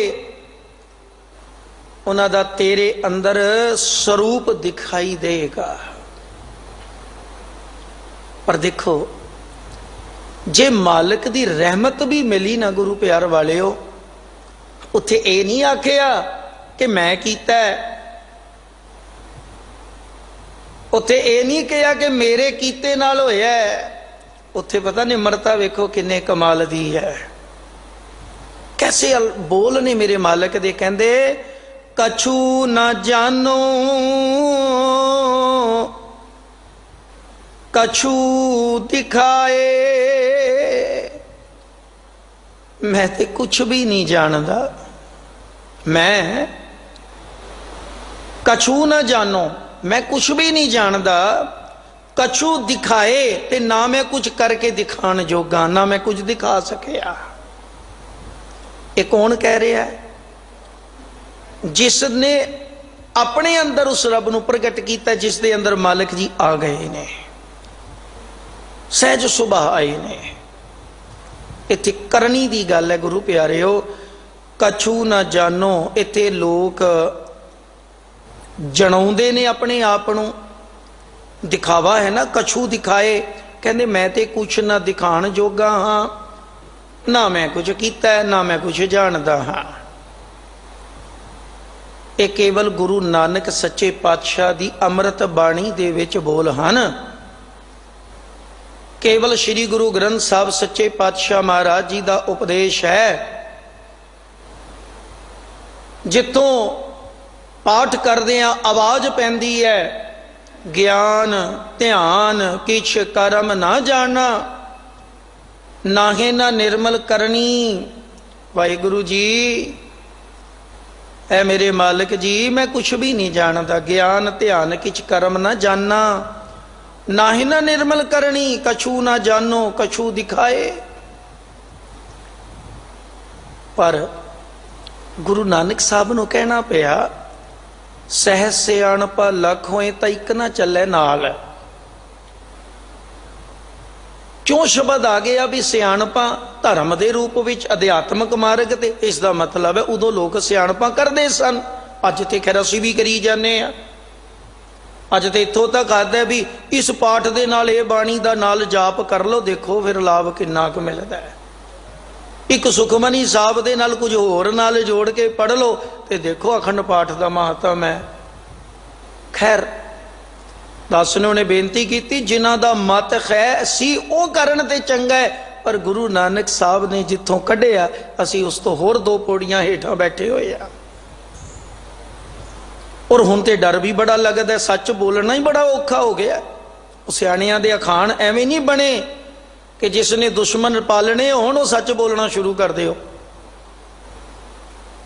ਉਹਨਾਂ ਦਾ ਤੇਰੇ ਅੰਦਰ ਸਰੂਪ ਦਿਖਾਈ ਦੇਗਾ। ਪਰ ਦੇਖੋ, ਜੇ ਮਾਲਕ ਦੀ ਰਹਿਮਤ ਵੀ ਮਿਲੀ ਨਾ ਗੁਰੂ ਪਿਆਰ ਵਾਲਿਓ, ਉੱਥੇ ਇਹ ਨਹੀਂ ਆਖਿਆ ਕਿ ਮੈਂ ਕੀਤਾ, ਉੱਥੇ ਇਹ ਨਹੀਂ ਕਿਹਾ ਕਿ ਮੇਰੇ ਕੀਤੇ ਨਾਲ ਹੋਇਆ। ਉੱਥੇ ਪਤਾ ਨਿਮਰਤਾ ਵੇਖੋ ਕਿੰਨੇ ਕਮਾਲ ਦੀ ਹੈ। ਕੈਸੇ ਬੋਲ ਨੇ ਮੇਰੇ ਮਾਲਕ ਦੇ, ਕਹਿੰਦੇ ਕਛੂ ਨਾ ਜਾਨੋ ਕਛੂ ਦਿਖਾਏ, ਮੈਂ ਤੇ ਕੁਛ ਵੀ ਨਹੀਂ ਜਾਣਦਾ। ਮੈਂ ਕਛੂ ਨਾ ਜਾਨੋ, मैं कुछ भी नहीं जानता, कछु दिखाए ते ना मैं कुछ करके दिखाण जोगा, ना मैं कुछ दिखा सकिया। ये कौन कह रहा है? जिसने अपने अंदर उस रब नूं प्रगट किया, जिस दे अंदर मालिक जी आ गए ने, सहज सुभाअ आए ने। इत्थे करनी दी गल है गुरु प्यारिओ, कछु ना जानो। इत्थे लोग जनाउंदे ने अपने आप नूं, दिखावा है ना, कछु दिखाए। कहंदे मैं ते कुछ ना दिखाण जोगा हाँ, ना मैं कुछ कीता, ना मैं कुछ जानदा हाँ। ਇਹ ਕੇਵਲ ਗੁਰੂ ਨਾਨਕ ਸੱਚੇ ਪਾਤਸ਼ਾਹ ਦੀ ਅੰਮ੍ਰਿਤ ਬਾਣੀ ਦੇ ਵਿੱਚ ਬੋਲ ਹਨ। ਕੇਵਲ ਸ੍ਰੀ ਗੁਰੂ ਗ੍ਰੰਥ ਸਾਹਿਬ ਸੱਚੇ ਪਾਤਸ਼ਾਹ ਮਹਾਰਾਜ ਜੀ ਦਾ ਉਪਦੇਸ਼ ਹੈ। ਜਿੱਥੋਂ ਪਾਠ ਕਰਦੇ ਆ ਆਵਾਜ਼ ਪੈਂਦੀ ਹੈ, ਗਿਆਨ ਧਿਆਨ ਕਿਛ ਕਰਮ ਨਾ ਜਾਣਾ, ਨਾਹੇ ਨਾ ਨਿਰਮਲ ਕਰਨੀ। ਵਾਹਿਗੁਰੂ ਜੀ, ਐ ਮੇਰੇ ਮਾਲਕ ਜੀ, ਮੈਂ ਕੁਛ ਵੀ ਨਹੀਂ ਜਾਣਦਾ, ਗਿਆਨ ਧਿਆਨ ਕਿਛ ਕਰਮ ਨਾ ਜਾਣਾ, ਨਾਹੀ ਨਾ ਨਿਰਮਲ ਕਰਨੀ, ਕਛੂ ਨਾ ਜਾਨੋ ਕਛੂ ਦਿਖਾਏ। ਪਰ ਗੁਰੂ ਨਾਨਕ ਸਾਹਿਬ ਨੂੰ ਕਹਿਣਾ ਪਿਆ, ਸਹਿਜ ਸਿਆਣਪਾ ਲੱਖ ਹੋਏ ਤਾਂ ਇੱਕ ਨਾ ਚੱਲੇ ਨਾਲ। ਕਿਉਂ ਸ਼ਬਦ ਆ ਗਿਆ ਵੀ ਸਿਆਣਪਾ ਧਰਮ ਦੇ ਰੂਪ ਵਿੱਚ ਅਧਿਆਤਮਕ ਮਾਰਗ ਤੇ? ਇਸ ਦਾ ਮਤਲਬ ਹੈ ਉਦੋਂ ਲੋਕ ਸਿਆਣਪਾ ਕਰਦੇ ਸਨ, ਅੱਜ ਤੇ ਖੈਰ ਅਸੀਂ ਵੀ ਕਰੀ ਜਾਂਦੇ ਆ। ਅੱਜ ਤੇ ਇੱਥੋਂ ਤੱਕ ਆਦਾ ਵੀ ਇਸ ਪਾਠ ਦੇ ਨਾਲ ਇਹ ਬਾਣੀ ਦਾ ਨਾਲ ਜਾਪ ਕਰ ਲਓ, ਦੇਖੋ ਫਿਰ ਲਾਭ ਕਿੰਨਾ ਕੁ ਮਿਲਦਾ ਹੈ। ਇੱਕ ਸੁਖਮਨੀ ਸਾਹਿਬ ਦੇ ਨਾਲ ਕੁਝ ਹੋਰ ਨਾਲ ਜੋੜ ਕੇ ਪੜ੍ਹ ਲਓ ਤੇ ਦੇਖੋ ਅਖੰਡ ਪਾਠ ਦਾ ਮਹੱਤਵ ਹੈ। ਖੈਰ ਦਾਸ ਨੇ ਉਹਨੇ ਬੇਨਤੀ ਕੀਤੀ, ਜਿਨ੍ਹਾਂ ਦਾ ਮਤ ਹੈ ਸੀ ਉਹ ਕਰਨ ਤੇ ਚੰਗਾ ਹੈ, ਪਰ ਗੁਰੂ ਨਾਨਕ ਸਾਹਿਬ ਨੇ ਜਿੱਥੋਂ ਕੱਢਿਆ ਅਸੀਂ ਉਸ ਤੋਂ ਹੋਰ ਦੋ ਪੌੜੀਆਂ ਹੇਠਾਂ ਬੈਠੇ ਹੋਏ ਆ। ਔਰ ਹੁਣ ਤੇ ਡਰ ਵੀ ਬੜਾ ਲੱਗਦਾ, ਸੱਚ ਬੋਲਣਾ ਹੀ ਬੜਾ ਔਖਾ ਹੋ ਗਿਆ। ਉਹ ਸਿਆਣਿਆਂ ਦੇ ਅਖਾਣ ਐਵੇਂ ਨਹੀਂ ਬਣੇ ਕਿ ਜਿਸ ਨੇ ਦੁਸ਼ਮਣ ਪਾਲਣੇ ਹੋਣ ਉਹ ਸੱਚ ਬੋਲਣਾ ਸ਼ੁਰੂ ਕਰ ਦਿਓ।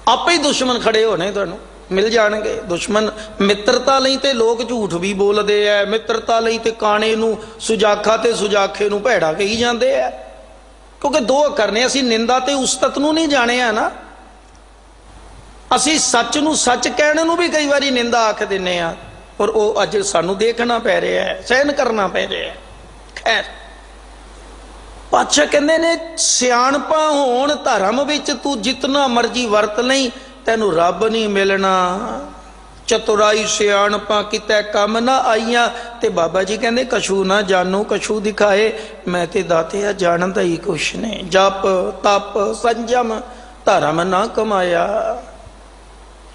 ਆਪੇ ਹੀ ਦੁਸ਼ਮਣ ਖੜੇ ਹੋਣੇ ਤੁਹਾਨੂੰ ਮਿਲ ਜਾਣਗੇ। ਦੁਸ਼ਮਣ ਮਿੱਤਰਤਾ ਲਈ ਤੇ ਲੋਕ ਝੂਠ ਵੀ ਬੋਲਦੇ ਐ, ਮਿੱਤਰਤਾ ਲਈ ਤੇ ਕਾਣੇ ਨੂੰ ਸੁਜਾਖਾ ਤੇ ਸੁਜਾਖੇ ਨੂੰ ਭੈੜਾ ਕਹੀ ਜਾਂਦੇ ਐ, ਕਿਉਂਕਿ ਦੋ ਕਰਨੇ। ਅਸੀਂ ਨਿੰਦਾ ਤੇ ਉਸਤਤ ਨੂੰ ਨਹੀਂ ਜਾਣਿਆ ਨਾ, ਅਸੀਂ ਸੱਚ ਨੂੰ ਸੱਚ ਕਹਿਣ ਨੂੰ ਵੀ ਕਈ ਵਾਰੀ ਨਿੰਦਾ ਆਖ ਦਿੰਨੇ ਆ, ਔਰ ਉਹ ਅੱਜ ਸਾਨੂੰ ਦੇਖਣਾ ਪੈ ਰਿਹਾ ਹੈ, ਸਹਿਨ ਕਰਨਾ ਪੈ ਰਿਹਾ ਹੈ। ਖੈਰ ਪਾਤਸ਼ਾਹ ਕਹਿੰਦੇ ਨੇ, ਸਿਆਣਪਾ ਹੋਣ ਧਰਮ ਵਿੱਚ ਤੂੰ ਜਿਤਨਾ ਮਰਜੀ ਵਰਤ ਲਈ, ਤੈਨੂੰ ਰੱਬ ਨਹੀਂ ਮਿਲਣਾ। ਚਤੁਰਾਈ ਸਿਆਣਪਾ ਕਿਤੇ ਕੰਮ ਨਾ ਆਈਆਂ। ਤੇ ਬਾਬਾ ਜੀ ਕਹਿੰਦੇ, ਕਛੂ ਨਾ ਜਾਨੂ ਕਛੂ ਦਿਖਾਏ। ਮੈਂ ਤੇ ਦਾਤਿਆ ਜਾਣਦਾ ਹੀ ਕੁਛ ਨੇ, ਜਪ ਤਪ ਸੰਜਮ ਧਰਮ ਨਾ ਕਮਾਇਆ,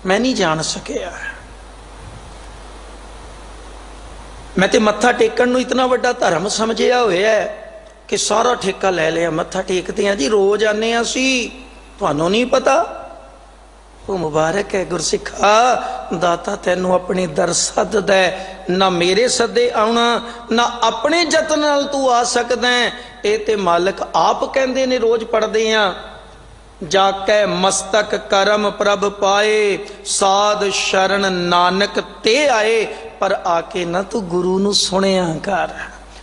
ਮੈਂ ਨਹੀਂ ਜਾਣ ਸਕਿਆ। ਮੈਂ ਤੇ ਮੱਥਾ ਟੇਕਣ ਨੂੰ ਇਤਨਾ ਵੱਡਾ ਧਰਮ ਸਮਝਿਆ ਹੋਇਆ ਕਿ ਸਾਰਾ ਠੇਕਾ ਲੈ ਲਿਆ। ਮੱਥਾ ਟੇਕਦੇ ਆ ਜੀ, ਰੋਜ਼ ਆਨੇ ਆ ਅਸੀਂ, ਤੁਹਾਨੂੰ ਨਹੀਂ ਪਤਾ। ਉਹ ਮੁਬਾਰਕ ਹੈ ਗੁਰਸਿੱਖਾ, ਦਾਤਾ ਤੈਨੂੰ ਆਪਣੇ ਦਰ ਸੱਦਦਾ, ਨਾ ਮੇਰੇ ਸੱਦੇ ਆਉਣਾ, ਨਾ ਆਪਣੇ ਯਤਨ ਨਾਲ ਤੂੰ ਆ ਸਕਦਾ। ਇਹ ਤੇ ਮਾਲਕ ਆਪ ਕਹਿੰਦੇ ਨੇ, ਰੋਜ਼ ਪੜ੍ਹਦੇ ਆ, ਜਾ ਕੇ ਮਸਤਕ ਕਰਮ ਪ੍ਰਭ ਪਾਏ, ਸਾਧ ਸ਼ਰਨ ਨਾਨਕ ਤੇ ਆਏ। ਪਰ ਆ ਕੇ ਨਾ ਤੂੰ ਗੁਰੂ ਨੂੰ ਸੁਣਿਆ ਕਰ,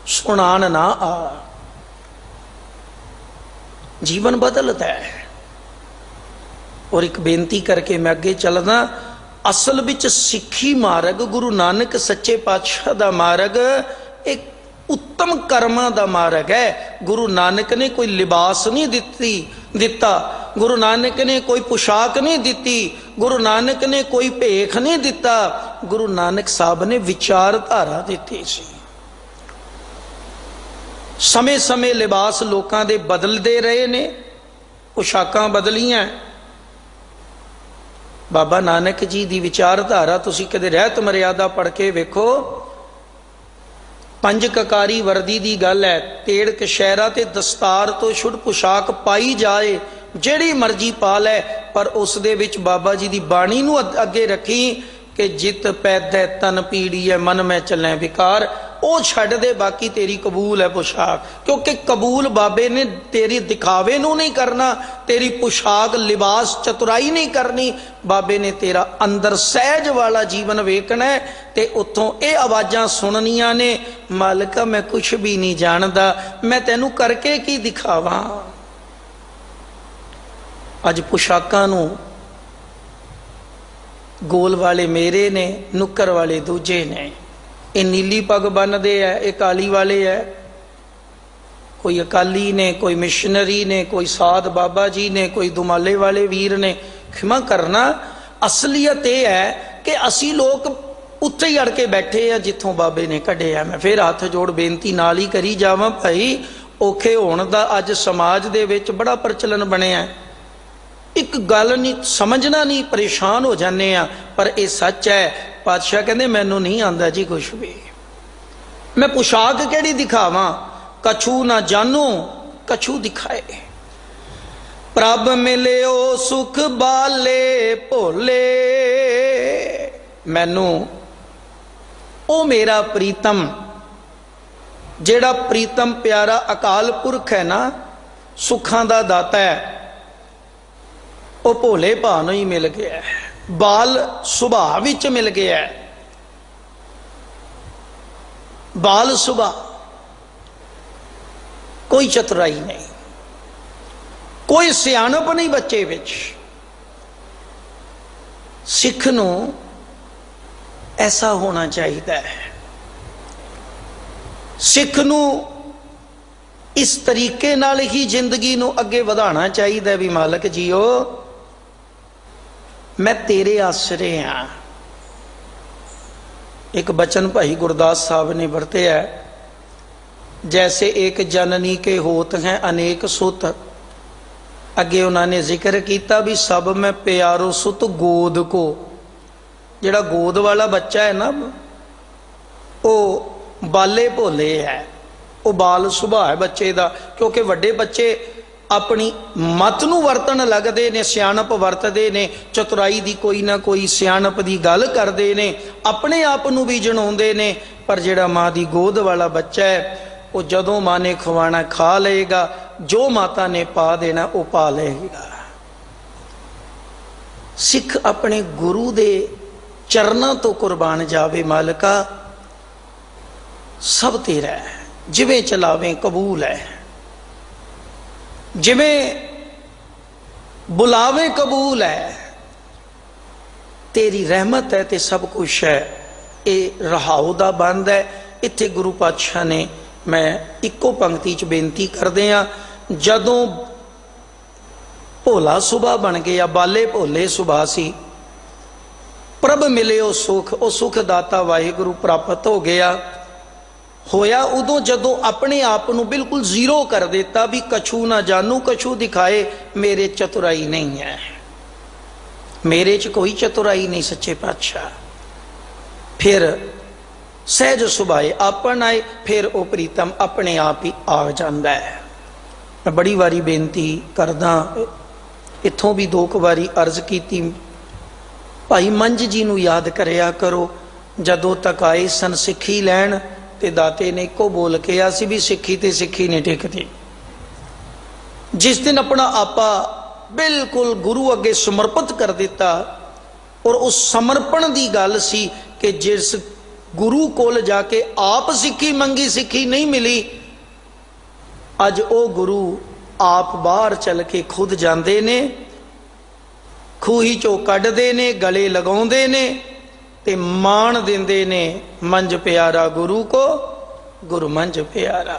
ਸੁਣਾਣ ਨਾ ਆ। ਜੀਵਨ ਬਦਲਦਾ ਹੈ। ਔਰ ਇੱਕ ਬੇਨਤੀ ਕਰਕੇ ਮੈਂ ਅੱਗੇ ਚੱਲਦਾ। ਅਸਲ ਵਿੱਚ ਸਿੱਖੀ ਮਾਰਗ, ਗੁਰੂ ਨਾਨਕ ਸੱਚੇ ਪਾਤਸ਼ਾਹ ਦਾ ਮਾਰਗ ਇੱਕ ਉੱਤਮ ਕਰਮਾਂ ਦਾ ਮਾਰਗ ਹੈ। ਗੁਰੂ ਨਾਨਕ ਨੇ ਕੋਈ ਲਿਬਾਸ ਨਹੀਂ ਦਿੱਤਾ, ਗੁਰੂ ਨਾਨਕ ਨੇ ਕੋਈ ਪੁਸ਼ਾਕ ਨਹੀਂ ਦਿੱਤੀ, ਗੁਰੂ ਨਾਨਕ ਨੇ ਕੋਈ ਭੇਖ ਨਹੀਂ ਦਿੱਤਾ। ਗੁਰੂ ਨਾਨਕ ਸਾਹਿਬ ਨੇ ਵਿਚਾਰਧਾਰਾ ਦਿੱਤੀ ਸੀ। ਸਮੇਂ ਸਮੇਂ ਲਿਬਾਸ ਲੋਕਾਂ ਦੇ ਬਦਲਦੇ ਰਹੇ ਨੇ, ਪੁਸ਼ਾਕਾਂ ਬਦਲੀਆਂ। ਬਾਬਾ ਨਾਨਕ ਜੀ ਦੀ ਵਿਚਾਰਧਾਰਾ ਤੁਸੀਂ ਕਦੇ ਰਹਿਤ ਮਰਿਆਦਾ ਪੜ੍ਹ ਕੇ ਵੇਖੋ। ਪੰਜ ਕਕਾਰੀ ਵਰਦੀ ਦੀ ਗੱਲ ਹੈ, ਤੇੜ ਕਸ਼ਹਿਰਾ ਤੇ ਦਸਤਾਰ ਤੋਂ ਛੁੱਟ ਪੁਸ਼ਾਕ ਪਾਈ ਜਾਏ, ਜਿਹੜੀ ਮਰਜ਼ੀ ਪਾ ਲੈ, ਪਰ ਉਸ ਦੇ ਵਿੱਚ ਬਾਬਾ ਜੀ ਦੀ ਬਾਣੀ ਨੂੰ ਅੱਗੇ ਰੱਖੀ ਕਿ ਜਿਤ ਪੈਦਾ ਤਨ ਪੀੜੀ ਹੈ ਮਨ ਮੈਂ ਚੱਲੇ ਵਿਕਾਰ। ਉਹ ਛੱਡ ਦੇ, ਬਾਕੀ ਤੇਰੀ ਕਬੂਲ ਹੈ ਪੁਸ਼ਾਕ। ਕਿਉਂਕਿ ਕਬੂਲ ਬਾਬੇ ਨੇ ਤੇਰੀ ਦਿਖਾਵੇ ਨੂੰ ਨਹੀਂ ਕਰਨਾ, ਤੇਰੀ ਪੁਸ਼ਾਕ ਲਿਬਾਸ ਚਤੁਰਾਈ ਨਹੀਂ ਕਰਨੀ। ਬਾਬੇ ਨੇ ਤੇਰਾ ਅੰਦਰ ਸਹਿਜ ਵਾਲਾ ਜੀਵਨ ਵੇਖਣਾ ਤੇ ਉੱਥੋਂ ਇਹ ਆਵਾਜ਼ਾਂ ਸੁਣਨੀਆਂ ਨੇ, ਮਾਲਕਾ ਮੈਂ ਕੁਛ ਵੀ ਨਹੀਂ ਜਾਣਦਾ, ਮੈਂ ਤੈਨੂੰ ਕਰਕੇ ਕੀ ਦਿਖਾਵਾਂ। ਅੱਜ ਪੁਸ਼ਾਕਾਂ ਨੂੰ ਗੋਲ ਵਾਲੇ ਮੇਰੇ ਨੇ, ਨੁੱਕਰ ਵਾਲੇ ਦੂਜੇ ਨੇ। ਇਹ ਨੀਲੀ ਪੱਗ ਬੰਨਦੇ ਐ, ਇਹ ਕਾਲੀ ਵਾਲੇ ਐ। ਕੋਈ ਅਕਾਲੀ ਨੇ, ਕੋਈ ਮਿਸ਼ਨਰੀ ਨੇ, ਕੋਈ ਸਾਧ ਬਾਬਾ ਜੀ ਨੇ, ਕੋਈ ਦੁਮਾਲੇ ਵਾਲੇ ਵੀਰ ਨੇ। ਖਿਮਾ ਕਰਨਾ, ਅਸਲੀਅਤ ਇਹ ਹੈ ਕਿ ਅਸੀਂ ਲੋਕ ਉੱਥੇ ਹੀ ਅੜ ਕੇ ਬੈਠੇ ਆ ਜਿੱਥੋਂ ਬਾਬੇ ਨੇ ਕੱਢਿਆ। ਮੈਂ ਫਿਰ ਹੱਥ ਜੋੜ ਬੇਨਤੀ ਨਾਲ ਹੀ ਕਰੀ ਜਾਵਾਂ, ਭਾਈ ਔਖੇ ਹੋਣ ਦਾ ਅੱਜ ਸਮਾਜ ਦੇ ਵਿੱਚ ਬੜਾ ਪ੍ਰਚਲਨ ਬਣਿਆ। एक गल नहीं समझना नहीं, परेशान हो जाने आ, पर यह सच है। पातशाह कहते मैनू नहीं आंदा जी कुछ भी, मैं पोशाक केड़ी दिखावा, कछू ना जानू कछू दिखाए। प्रभ मिलियो सुख बाले भोले, मैनू ओ मेरा प्रीतम, जेड़ा प्रीतम प्यारा अकाल पुरख है ना, सुखां दा दाता है, वो भोले भाव नूं ही मिल गया है, बाल सुभाव विच मिल गया है। बाल सुभाव, कोई चतुराई नहीं, कोई सियाणप नहीं बच्चे विच। सिख नूं ऐसा होना चाहिए है। सिख नूं इस तरीके नाल ही जिंदगी नूं अगे वधाना चाहिए भी मालक जीओ मैं तेरे आसरे हाँ। एक बचन भाई गुरदास साहब ने वरते है, जैसे एक जननी के होत हैं अनेक सुत। अगे उन्होंने जिक्र किया भी सब में प्यारो सुत गोद को, जिहड़ा गोद वाला बच्चा है ना वो बाले भोले है, वो बाल सुभाव है बच्चे का। क्योंकि वड्डे बच्चे अपनी मत नूं वरतन लगते ने, सियाणप वरतते ने, चतुराई की कोई ना कोई सियाणप की गल करते ने, अपने आप नूं भी जनाउंदे ने। पर जिहड़ा माँ की गोद वाला बच्चा है वो जदों माँ ने खवाना खा लेगा, जो माता ने पा देना वो पा लेगा। सिख अपने गुरु दे चरणों तो कुर्बान जावे, मालिका सब तेरा है, जिवें चलावें कबूल है, जिवें बुलावे कबूल है, तेरी रहमत है ते सब कुछ है। ये रहाओ दा बंद है। इत्थे गुरु पातशाह ने, मैं इक्को पंक्ति च बेनती करदे आ, जदों भोला सुबह बन गया, बाले भोले सुबह सी, प्रभ मिलियो सुख, वो सुख दाता वाहिगुरु प्राप्त हो गया। होया उदों जदों अपने आप को बिल्कुल जीरो कर देता भी कछू ना जानू कछू दिखाए, मेरे चतुराई नहीं है, मेरे च कोई चतुराई नहीं सच्चे पातशाह। फिर सहज सुभाए आपन आए, फिर वो प्रीतम अपने आप ही आ जाता है। मैं बड़ी वारी बेनती करदा, इत्थों भी दो बारी अर्ज की, भाई मंझ जी नूं याद करया करो, जदों तक आए सन सिक्खी लैण ते दाते ने एको बोल के आ सी भी सिक्खी ते सिक्खी नहीं टिकती। जिस दिन अपना आपा बिल्कुल गुरु अगे समर्पित कर दिता, और उस समर्पण की गल सी कि जिस गुरु कोल जाके आप सिक्खी मंगी, सिक्खी नहीं मिली, अज वो गुरु आप बाहर चल के खुद जाते ने, खूही चो कढ़ते ने, गले लगाउंदे ने ते मान देंदे ने, मंझ प्यारा गुरु को, गुरु मंझ प्यारा।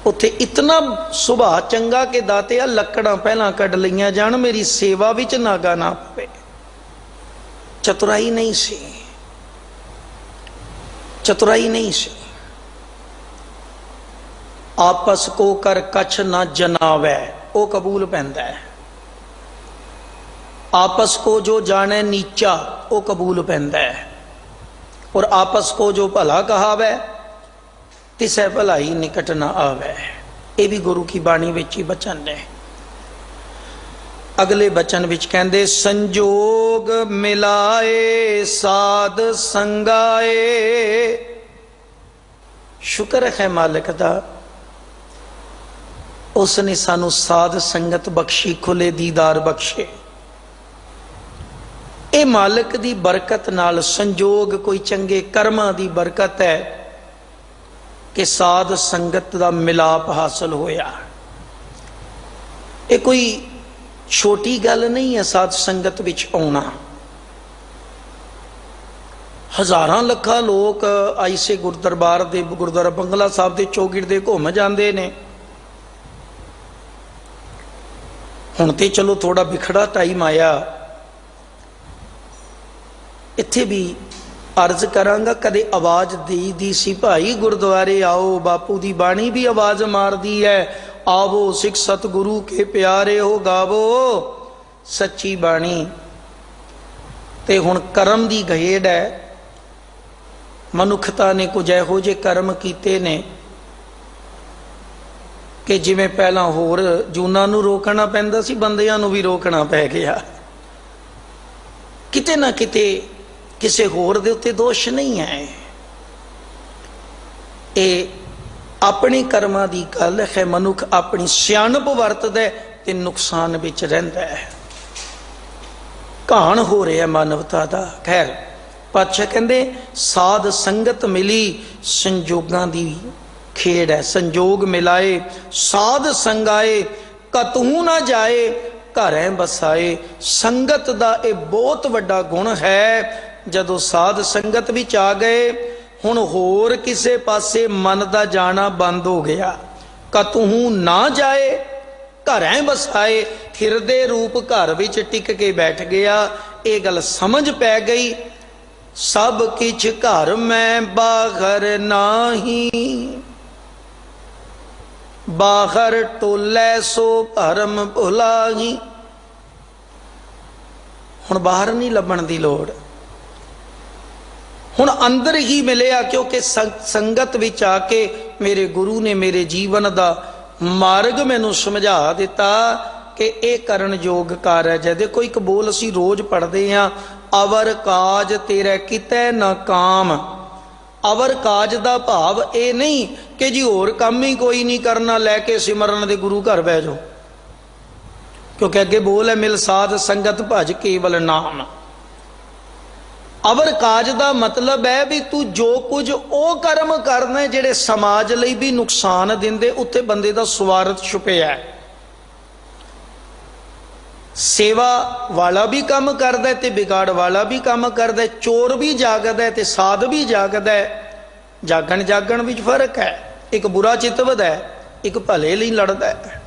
उत्थे इतना सुभाव चंगा कि दाते लकड़ां पहला कढ़ लईआं जाण, मेरी सेवा विच नागा ना पवे। चतुराई नहीं सी, चतुराई नहीं सी। आपस को कर कछ ना जनावै, वो कबूल पैंदा है। आपस को जो जाने नीचा, वो कबूल पैंदा है। और आपस को जो भला कहावै, तिसै भलाई निकट ना आवे। ये भी गुरु की बाणी विच ही बचन ने। अगले बचन विच कहंदे, संजोग मिलाए साध संगाए। शुक्र है मालिक दा, उसने सानू साध संगत बख्शी, खुले दीदार बख्शे। ये मालिक दी बरकत नाल, संजोग कोई चंगे कर्मां दी बरकत है कि साध संगत दा मिलाप हासिल होया। ये कोई छोटी गल नहीं है साध संगत विच आउणा। हजारां लखां लोग ऐसे गुरदरबार दे, गुरुद्वारा बंगला साहब दे चौगिरदे घुम जांदे ने। हुण ते चलो थोड़ा बिखड़ा टाइम आया, इत्थे भी अर्ज करांगा। कदे आवाज दी सी, भाई गुरुद्वारे आओ, बापू दी बाणी भी आवाज मारदी है, आवो सिख सतगुरु के प्यारे हो गावो सच्ची बाणी। ते हुण करम दी घेड़ है। मनुखता ने कुछ इहो जे कर्म कीते ने कि जिवें पहलां होर जूनां नूं रोकना पैंदा सी, बंदियां नूं भी रोकना पै गया। किते ना किते किसे होर दे उत्ते दोष नहीं है। ये अपने कर्मां दी गल है। मनुख अपनी सियाणप वरतदा ते नुकसान विच रहिंदा है। घाण हो रहा मानवता का। खैर पातशाह कहते साध संगत मिली संजोगां दी खेड़ है। संजोग मिलाए साध संगाए कतहू ना जाए घरें बसाए। संगत दा ये बहुत वड्डा गुण है। जदों साध संगत विच आ गए हुण होर किसे पासे मन दा जाना बंद हो गया। कतहू ना जाए घरें बसाए। हिरदे रूप घर विच टिक के बैठ गया। ये गल समझ पै गई। सब किछ घर में बाहर नाही, बाहर टोलै सो भरम भुलाही। हुण बाहर नहीं लभण दी लोड़, हुण अंदर ही मिलिया। क्योंकि संगत विच आके मेरे गुरु ने मेरे जीवन दा मार्ग मैनू समझा दिता कि यह करन योग कारज है। देखो एक बोल असी रोज पढ़ते हैं, अवर काज तेरे कितै न काम। अवर काज का भाव ये नहीं कि जी होर काम ही कोई नहीं करना, लैके सिमरन दे गुरु घर बह जाओ। क्योंकि अगे बोल है मिल साध संगत भज केवल नाम। अवर काज का मतलब है भी तू जो कुछ वो कर्म करना जेड़े समाज लई भी नुकसान देंदे, उत्थे बंदे दा स्वार्थ छुपिया है। सेवा वाला भी काम करदा है ते बिगाड़ वाला भी काम करदा है। चोर भी जागदा है ते साध भी जागदा है। जागण जागण विच फर्क है। एक बुरा चितवद है, एक भले लई लड़दा है।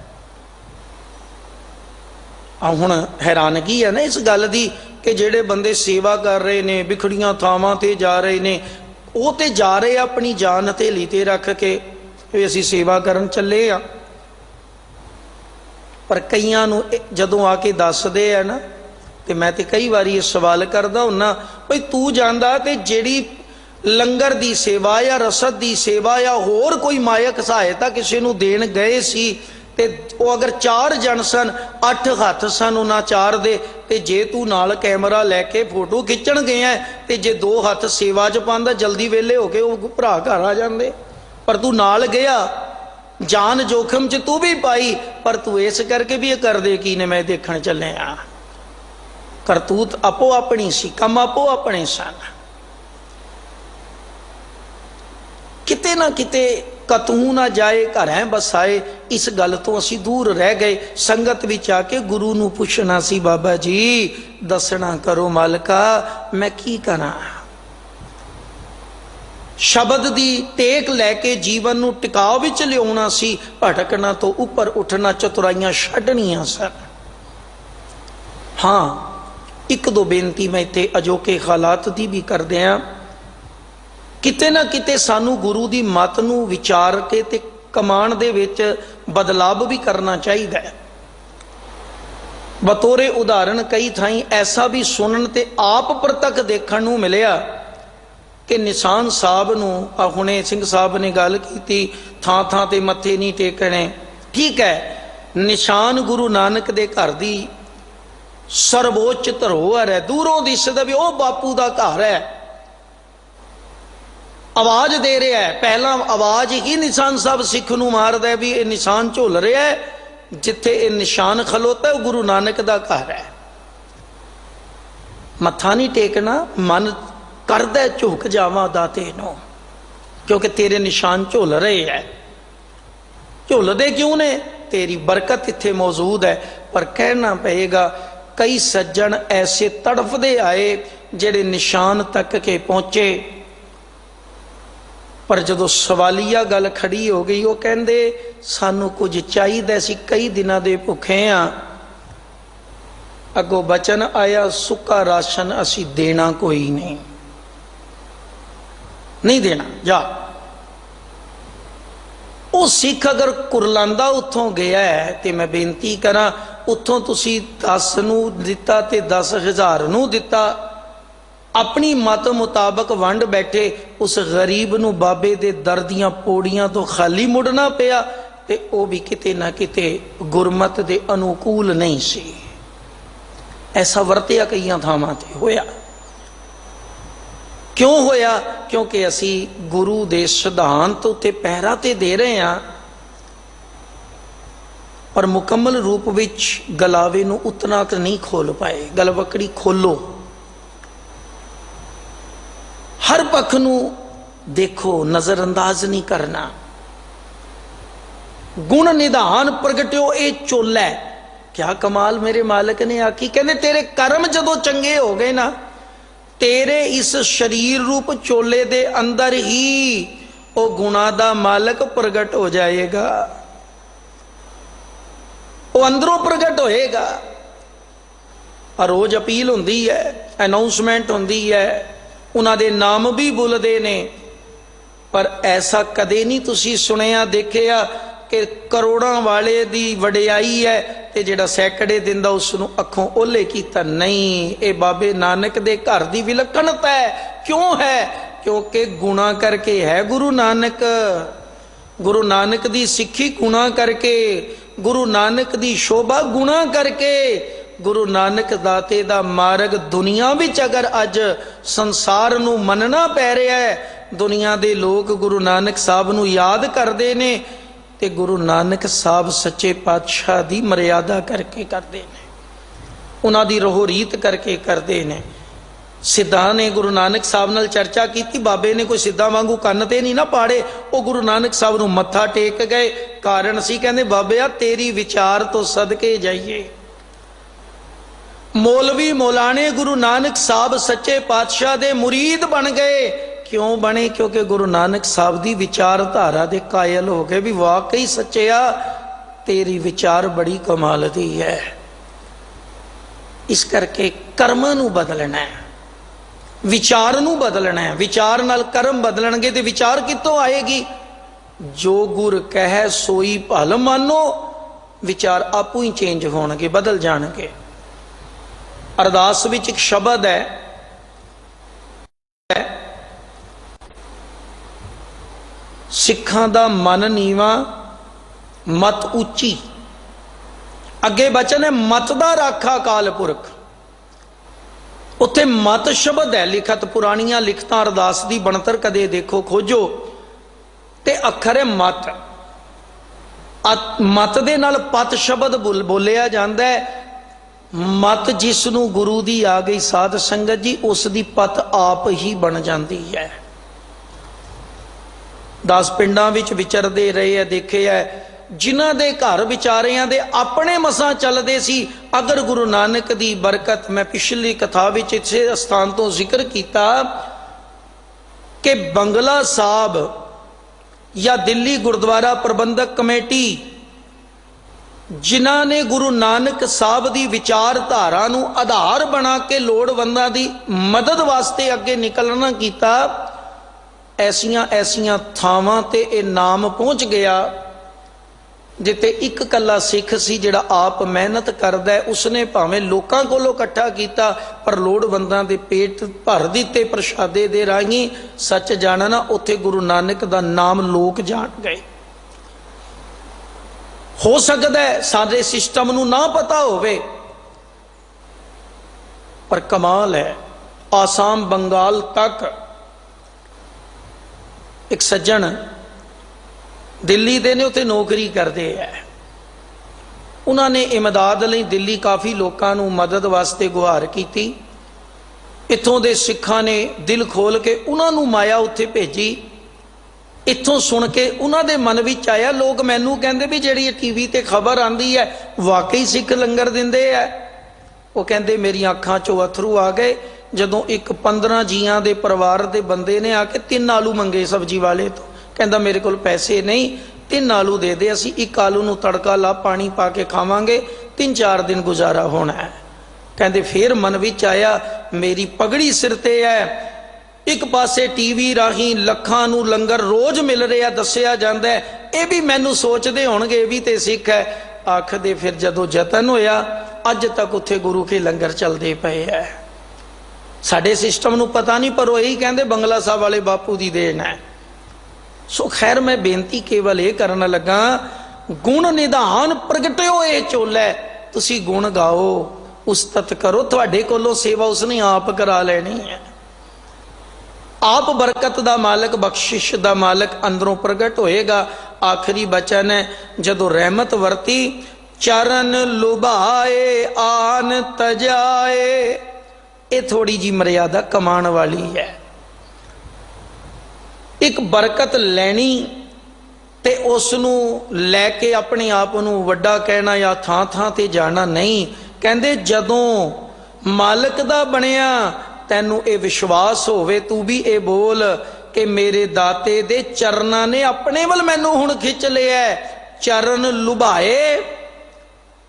हुण हैरानगी है ना इस गल दी कि जेड़े बंदे सेवा कर रहे ने, बिखड़ियां थावां ते जा रहे ने, वो ते जा रहे अपनी जान हथेली ते रख के भी असीं सेवा करन चले आ। पर कईयां नूं जदों आके दसदे है ना, ते मैं ते कई बारी ये सवाल करदा हुन्ना, भाई तू जांदा ते जेड़ी लंगर दी सेवा या रसद दी सेवा या होर कोई मायक सहायता किसी नूं देण गए सी ते वो अगर 4 जन सन, 8 हथ सन उन्हां 4 दे, ते जे तू नाल कैमरा लैके फोटो खिच्चण गया ते जे 2 हथ सेवा च पांदा जल्दी वेले हो के वो भरा घर आ जांदे। पर तू नाल गया, जान जोखिम च तू भी पाई, पर तू इस करके भी कर दे की ने मैं देखण चले आ। करतूत आपो अपनी सी, कम आपो अपने सन। किते ना किते कतहू ना जाए घरें बसाए, इस गल तो असी दूर रह गए। संगत विच आके गुरु नूं पुछना सी, बाबा जी दसना करो मालका मैं की करा। शब्द दी टेक लैके जीवन नूं टिकाव विच लियाउणा सी। भटकना तो उपर उठना, चतुराइयां छड्डणियां सन। हाँ एक दो बेनती मैं इत्थे अजोके हालात दी भी करदे आ। किते ना किते सानू गुरु दी मत नूं विचार के ते कमान दे विच बदलाव भी करना चाहिए। बतौरे उदाहरण कई थाई ऐसा भी सुनन ते आप प्रतक देखण नूं मिलिया कि निशान साहब नूं हुणे सिंह साहब ने गल कीती, थां थां ते मत्थे नहीं टेकने। ठीक है, निशान गुरु नानक दे घर दी सर्वोच्च धरोहर है। दूरों दिसदा भी वो बापू दा घर है। आवाज दे रहा है, पहला आवाज ही निशान साहब सिख नूं मारदा है भी ये निशान झुल रहा है। जिथे ये निशान खलोता है वो गुरु नानक दा घर है। मत्था नहीं टेकना, मन करदा झुक जावां दाते नूं, क्योंकि तेरे निशान झुल रहे हैं। झुलदे क्यों ने? तेरी बरकत इत्थे मौजूद है। पर कहना पएगा कई सज्जन ऐसे तड़फदे आए जेड़े निशान तक के पहुंचे, पर जदों सवालिया गल खड़ी हो गई, वो कहंदे सानू कुछ चाहिए सी, कई दिनां दे भुखे आ। अगों बचन आया सुक्का राशन असी देना कोई नहीं, नहीं देना जा। ਉਹ ਸਿੱਖ ਅਗਰ ਕੁਰਲਾਂਦਾ ਉੱਥੋਂ ਗਿਆ ਹੈ ਤੇ ਮੈਂ ਬੇਨਤੀ ਕਰਾਂ, ਉੱਥੋਂ ਤੁਸੀਂ 10 ਨੂੰ ਦਿੱਤਾ ਤੇ 10,000 ਨੂੰ ਦਿੱਤਾ, ਆਪਣੀ ਮਤ ਮੁਤਾਬਕ ਵੰਡ ਬੈਠੇ, ਉਸ ਗਰੀਬ ਨੂੰ ਬਾਬੇ ਦੇ ਦਰ ਦੀਆਂ ਪੌੜੀਆਂ ਤੋਂ ਖਾਲੀ ਮੁੜਨਾ ਪਿਆ, ਤੇ ਉਹ ਵੀ ਕਿਤੇ ਨਾ ਕਿਤੇ ਗੁਰਮਤ ਦੇ ਅਨੁਕੂਲ ਨਹੀਂ ਸੀ। ਐਸਾ ਵਰਤਿਆ ਕਈਆਂ ਥਾਵਾਂ ਤੇ ਹੋਇਆ। ਕਿਉਂ ਹੋਇਆ? ਕਿਉਂਕਿ ਅਸੀਂ ਗੁਰੂ ਦੇ ਸਿਧਾਂਤ ਉੱਤੇ ਪਹਿਰਾ ਤੇ ਦੇ ਰਹੇ ਹਾਂ, ਪਰ ਮੁਕੰਮਲ ਰੂਪ ਵਿੱਚ ਗਲਾਵੇ ਨੂੰ ਉਤਨਾ ਕੁ ਨਹੀਂ ਖੋਲ ਪਾਏ। ਗਲਵਕੜੀ ਖੋਲੋ, ਹਰ ਪੱਖ ਨੂੰ ਦੇਖੋ, ਨਜ਼ਰਅੰਦਾਜ਼ ਨਹੀਂ ਕਰਨਾ। ਗੁਣ ਨਿਧਾਨ ਪ੍ਰਗਟਿਓ ਇਹ ਚੋਲਾ ਹੈ। ਕਿਆ ਕਮਾਲ ਮੇਰੇ ਮਾਲਕ ਨੇ ਆਖੀ, ਕਹਿੰਦੇ ਤੇਰੇ ਕਰਮ ਜਦੋਂ ਚੰਗੇ ਹੋ ਗਏ ਨਾ, ਤੇਰੇ ਇਸ ਸਰੀਰ ਰੂਪ ਚੋਲੇ ਦੇ ਅੰਦਰ ਹੀ ਉਹ ਗੁਣਾ ਦਾ ਮਾਲਕ ਪ੍ਰਗਟ ਹੋ ਜਾਏਗਾ, ਉਹ ਅੰਦਰੋਂ ਪ੍ਰਗਟ ਹੋਏਗਾ। और रोज अपील होंदी है, अनाउंसमेंट होंदी है, उन्हां दे नाम भी बुलदे ने, पर ऐसा कदे नहीं तुसी सुनिया देखिया कि करोड़ां वाले दी वडियाई है ते जिहड़ा सैकड़े दिंदा उसनूं अखों ओले कीता। नहीं, ये बाबे नानक दे घर दी विलक्षणता है। क्यों है? क्योंकि गुणा करके है गुरु नानक। गुरु नानक दी सिक्खी गुणा करके, गुरु नानक दी शोभा गुणा करके, गुरु नानक दाते दा मार्ग दुनिया विच अगर अज संसार नूं मनना पै रहा है, दुनिया दे लोग गुरु नानक साहब नूं याद करते ने, ते गुरु नानक साहब सच्चे पातशाह दी मर्यादा करके करते ने, उन्हां दी रोह रीत करके करते ने। सिद्धा ने गुरु नानक साहब नाल चर्चा की, बाबे ने कोई सिद्धा वांगू कन्न ते नहीं ना पाड़े, वो गुरु नानक साहब नूं मत्था टेक गए। कारण सी कहंदे बाबे आ तेरी विचार तो सदके जाइए। मौलवी मौलाने गुरु नानक साहब सच्चे पातशाह दे मुरीद बन गए। क्यों बने? क्योंकि गुरु नानक साहब दी विचारधारा दे कायल हो गए भी वाकई सच्चिया तेरी विचार बड़ी कमाल दी है। इस करके कर्म नूं बदलना है, विचार नूं बदलना है। विचार नाल कर्म बदलणगे ते विचार कित्तों आएगी? जो गुर कह सोई भल मानो, विचार आपू ही चेंज होणगे, बदल जाणगे। अरदास विच एक शब्द है, सिखां दा मन नीवा मत उची। अगे बचन है मत दा राखा काल पुरख। उत्थे मत शब्द है लिखत, पुरानियां लिखतां अरदास दी बनतर कदे देखो खोजो ते अखर है मत। मत दे नाल पत शब्द बोलिया जांदा है। मत जिसनू गुरु दी आ गई साध संगत जी, उस दी पत आप ही बन जाती है। 10 पिंडां विच विचरदे रहे है, देखे है जिन्हां दे घर विचारियां दे अपने मसां चलदे सी। अगर गुरु नानक दी बरकत, मैं पिछली कथा विच इसे स्थान तो जिक्र किया कि बंगला साहब या दिल्ली गुरुद्वारा प्रबंधक कमेटी जिन्हां ने गुरु नानक साहब दी विचारधारा नूं आधार बना के लोड़वंदां दी मदद वास्ते अगे निकलना कीता, ऐसियां ऐसियां थावां ते ये नाम पहुंच गया जिते एक कला सिख सी जिहड़ा आप मेहनत करदा है। उसने भावें लोकां कोलों इकट्ठा कीता, पर लोड़वंदां दे पेट भर दिते प्रशादे दे राही। सच जानना उत्थे गुरु नानक दा नाम लोक जान गए। हो सकता है सारे सिस्टम नूं ना पता होवे, पर कमाल है आसाम बंगाल तक एक सज्जन दिल्ली दे ने उत्थे नौकरी करते हैं। उन्होंने इमदाद लई दिल्ली काफ़ी लोगों नूं मदद वास्ते गुहार की। इत्थों दे सिखां ने दिल खोल के उन्होंने माया उत्थे भेजी। इत्थों सुन के उन्होंने मन विच आया, लोग मैनू कहंदे भी जिहड़ी टीवी ते खबर आंदी है वाकई सिख लंगर दिंदे है। वो कहंदे मेरी अखां चों अथरू आ गए जदों एक 15 जियां दे परिवार दे बंदे ने आके 3 आलू मंगे सब्जी वाले तो। कहंदा मेरे कोल पैसे नहीं, 3 आलू दे दे, असीं 1 आलू नूं तड़का ला पानी पा के खावांगे, 3-4 दिन गुजारा होना है। कहंदे फिर मन विच आया मेरी पगड़ी सिर ते है, एक पासे टीवी राही लखां नूं लंगर रोज मिल रहा दस्सिया जांदा है, ਇਹ ਵੀ ਮੈਨੂੰ ਸੋਚਦੇ ਹੋਣਗੇ ਇਹ ਵੀ ਤੇ ਸਿੱਖ ਹੈ। ਆਖਦੇ ਫਿਰ ਜਦੋਂ ਯਤਨ ਹੋਇਆ ਅੱਜ ਤੱਕ ਉੱਥੇ ਗੁਰੂ ਕੇ ਲੰਗਰ ਚੱਲਦੇ ਪਏ ਐ। ਸਾਡੇ ਸਿਸਟਮ ਨੂੰ ਪਤਾ ਨਹੀਂ, ਪਰ ਉਹ ਇਹੀ ਕਹਿੰਦੇ ਬੰਗਲਾ ਸਾਹਿਬ ਵਾਲੇ ਬਾਪੂ ਦੀ ਦੇਣ ਹੈ। ਸੋ ਖੈਰ, ਮੈਂ ਬੇਨਤੀ ਕੇਵਲ ਇਹ ਕਰਨ ਲੱਗਾ, ਗੁਣ ਨਿਧਾਨ ਪ੍ਰਗਟਿਓ ਇਹ ਚੋਲੇ, ਤੁਸੀਂ ਗੁਣ ਗਾਓ, ਉਸਤਤ ਕਰੋ। ਤੁਹਾਡੇ ਕੋਲੋਂ ਸੇਵਾ ਉਸਨੇ ਆਪ ਕਰਾ ਲੈਣੀ ਹੈ। ਆਪ ਬਰਕਤ ਦਾ ਮਾਲਕ, ਬਖਸ਼ਿਸ਼ ਦਾ ਮਾਲਕ ਅੰਦਰੋਂ ਪ੍ਰਗਟ ਹੋਏਗਾ। ਆਖਰੀ ਬਚਨ ਹੈ, ਜਦੋਂ ਰਹਿਮਤ ਵਰਤੀ, ਚਰਨ ਲੁਭਾਏ ਆਨ ਤਜਾਏ। ਇਹ ਥੋੜੀ ਜੀ ਮਰਿਆਦਾ ਕਮਾਉਣ ਵਾਲੀ ਹੈ। ਇੱਕ ਬਰਕਤ ਲੈਣੀ ਤੇ ਉਸ ਨੂੰ ਲੈ ਕੇ ਆਪਣੇ ਆਪ ਨੂੰ ਵੱਡਾ ਕਹਿਣਾ ਜਾਂ ਥਾਂ ਥਾਂ ਤੇ ਜਾਣਾ ਨਹੀਂ। ਕਹਿੰਦੇ ਜਦੋਂ ਮਾਲਕ ਦਾ ਬਣਿਆ, ਤੈਨੂੰ ਇਹ ਵਿਸ਼ਵਾਸ ਹੋਵੇ, ਤੂੰ ਵੀ ਇਹ ਬੋਲ ਕਿ ਮੇਰੇ ਦਾਤੇ ਦੇ ਚਰਨਾਂ ਨੇ ਆਪਣੇ ਵੱਲ ਮੈਨੂੰ ਹੁਣ ਖਿੱਚ ਲਿਆ। ਚਰਨ ਲੁਭਾਏ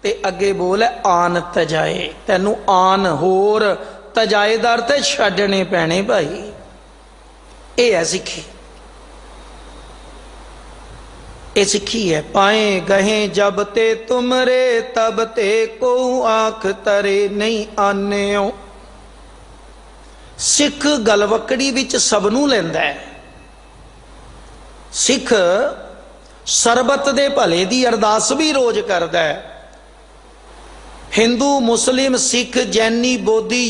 ਤੇ ਅੱਗੇ ਬੋਲ ਆਨ ਤਜਾਏ। ਤੈਨੂੰ ਆਨ ਹੋਰ ਤਜਾਏਦਾਰ ਤੇ ਛੱਡਣੇ ਪੈਣੇ ਭਾਈ। ਇਹ ਹੈ ਸਿੱਖੀ, ਇਹ ਸਿੱਖੀ ਹੈ। ਪਾਏ ਗਹੇ ਜਬ ਤੇ ਤੁਮਰੇ ਤਬ ਤੇ ਕੋ ਆਂਖ ਤਰੇ ਨਹੀਂ ਆਨਿਓ। ਸਿੱਖ ਗਲਵਕੜੀ ਵਿੱਚ ਸਭ ਨੂੰ ਲੈਂਦਾ ਹੈ। ਸਿੱਖ ਸਰਬਤ ਦੇ ਭਲੇ ਦੀ ਅਰਦਾਸ ਵੀ ਰੋਜ਼ ਕਰਦਾ ਹੈ। ਹਿੰਦੂ, ਮੁਸਲਿਮ, ਸਿੱਖ, ਜੈਨੀ, ਬੋਧੀ,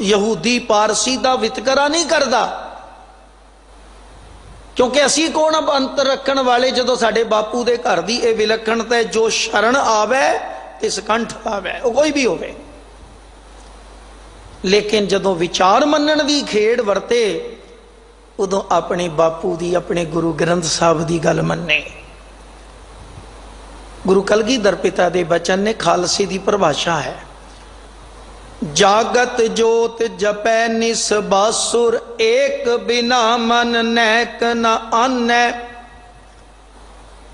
ਯਹੂਦੀ, ਪਾਰਸੀ ਦਾ ਵਿਤਕਰਾ ਨਹੀਂ ਕਰਦਾ, ਕਿਉਂਕਿ ਅਸੀਂ ਕੌਣ ਅੰਤਰ ਰੱਖਣ ਵਾਲੇ। ਜਦੋਂ ਸਾਡੇ ਬਾਪੂ ਦੇ ਘਰ ਦੀ ਇਹ ਵਿਲੱਖਣਤਾ ਹੈ, ਜੋ ਸ਼ਰਨ ਆਵੇ ਤੇ ਸਕੰਠ ਆਵੇ, ਉਹ ਕੋਈ ਵੀ ਹੋਵੇ। ਲੇਕਿਨ ਜਦੋਂ ਵਿਚਾਰ ਮੰਨਣ ਦੀ ਖੇਡ ਵਰਤੇ, ਉਦੋਂ ਆਪਣੇ ਬਾਪੂ ਦੀ, ਆਪਣੇ ਗੁਰੂ ਗ੍ਰੰਥ ਸਾਹਿਬ ਦੀ ਗੱਲ ਮੰਨੇ। ਗੁਰੂ ਕਲਗੀਧਰ ਪਿਤਾ ਦੇ ਬਚਨ ਨੇ, ਖਾਲਸੇ ਦੀ ਪਰਿਭਾਸ਼ਾ ਹੈ, ਜਾਗਤ ਜੋਤ ਜਪੈ ਨਿਸ ਬਾਸੁਰ, ਏਕ ਬਿਨਾ ਮਨ ਨੈਕ ਨ ਆਨੈ।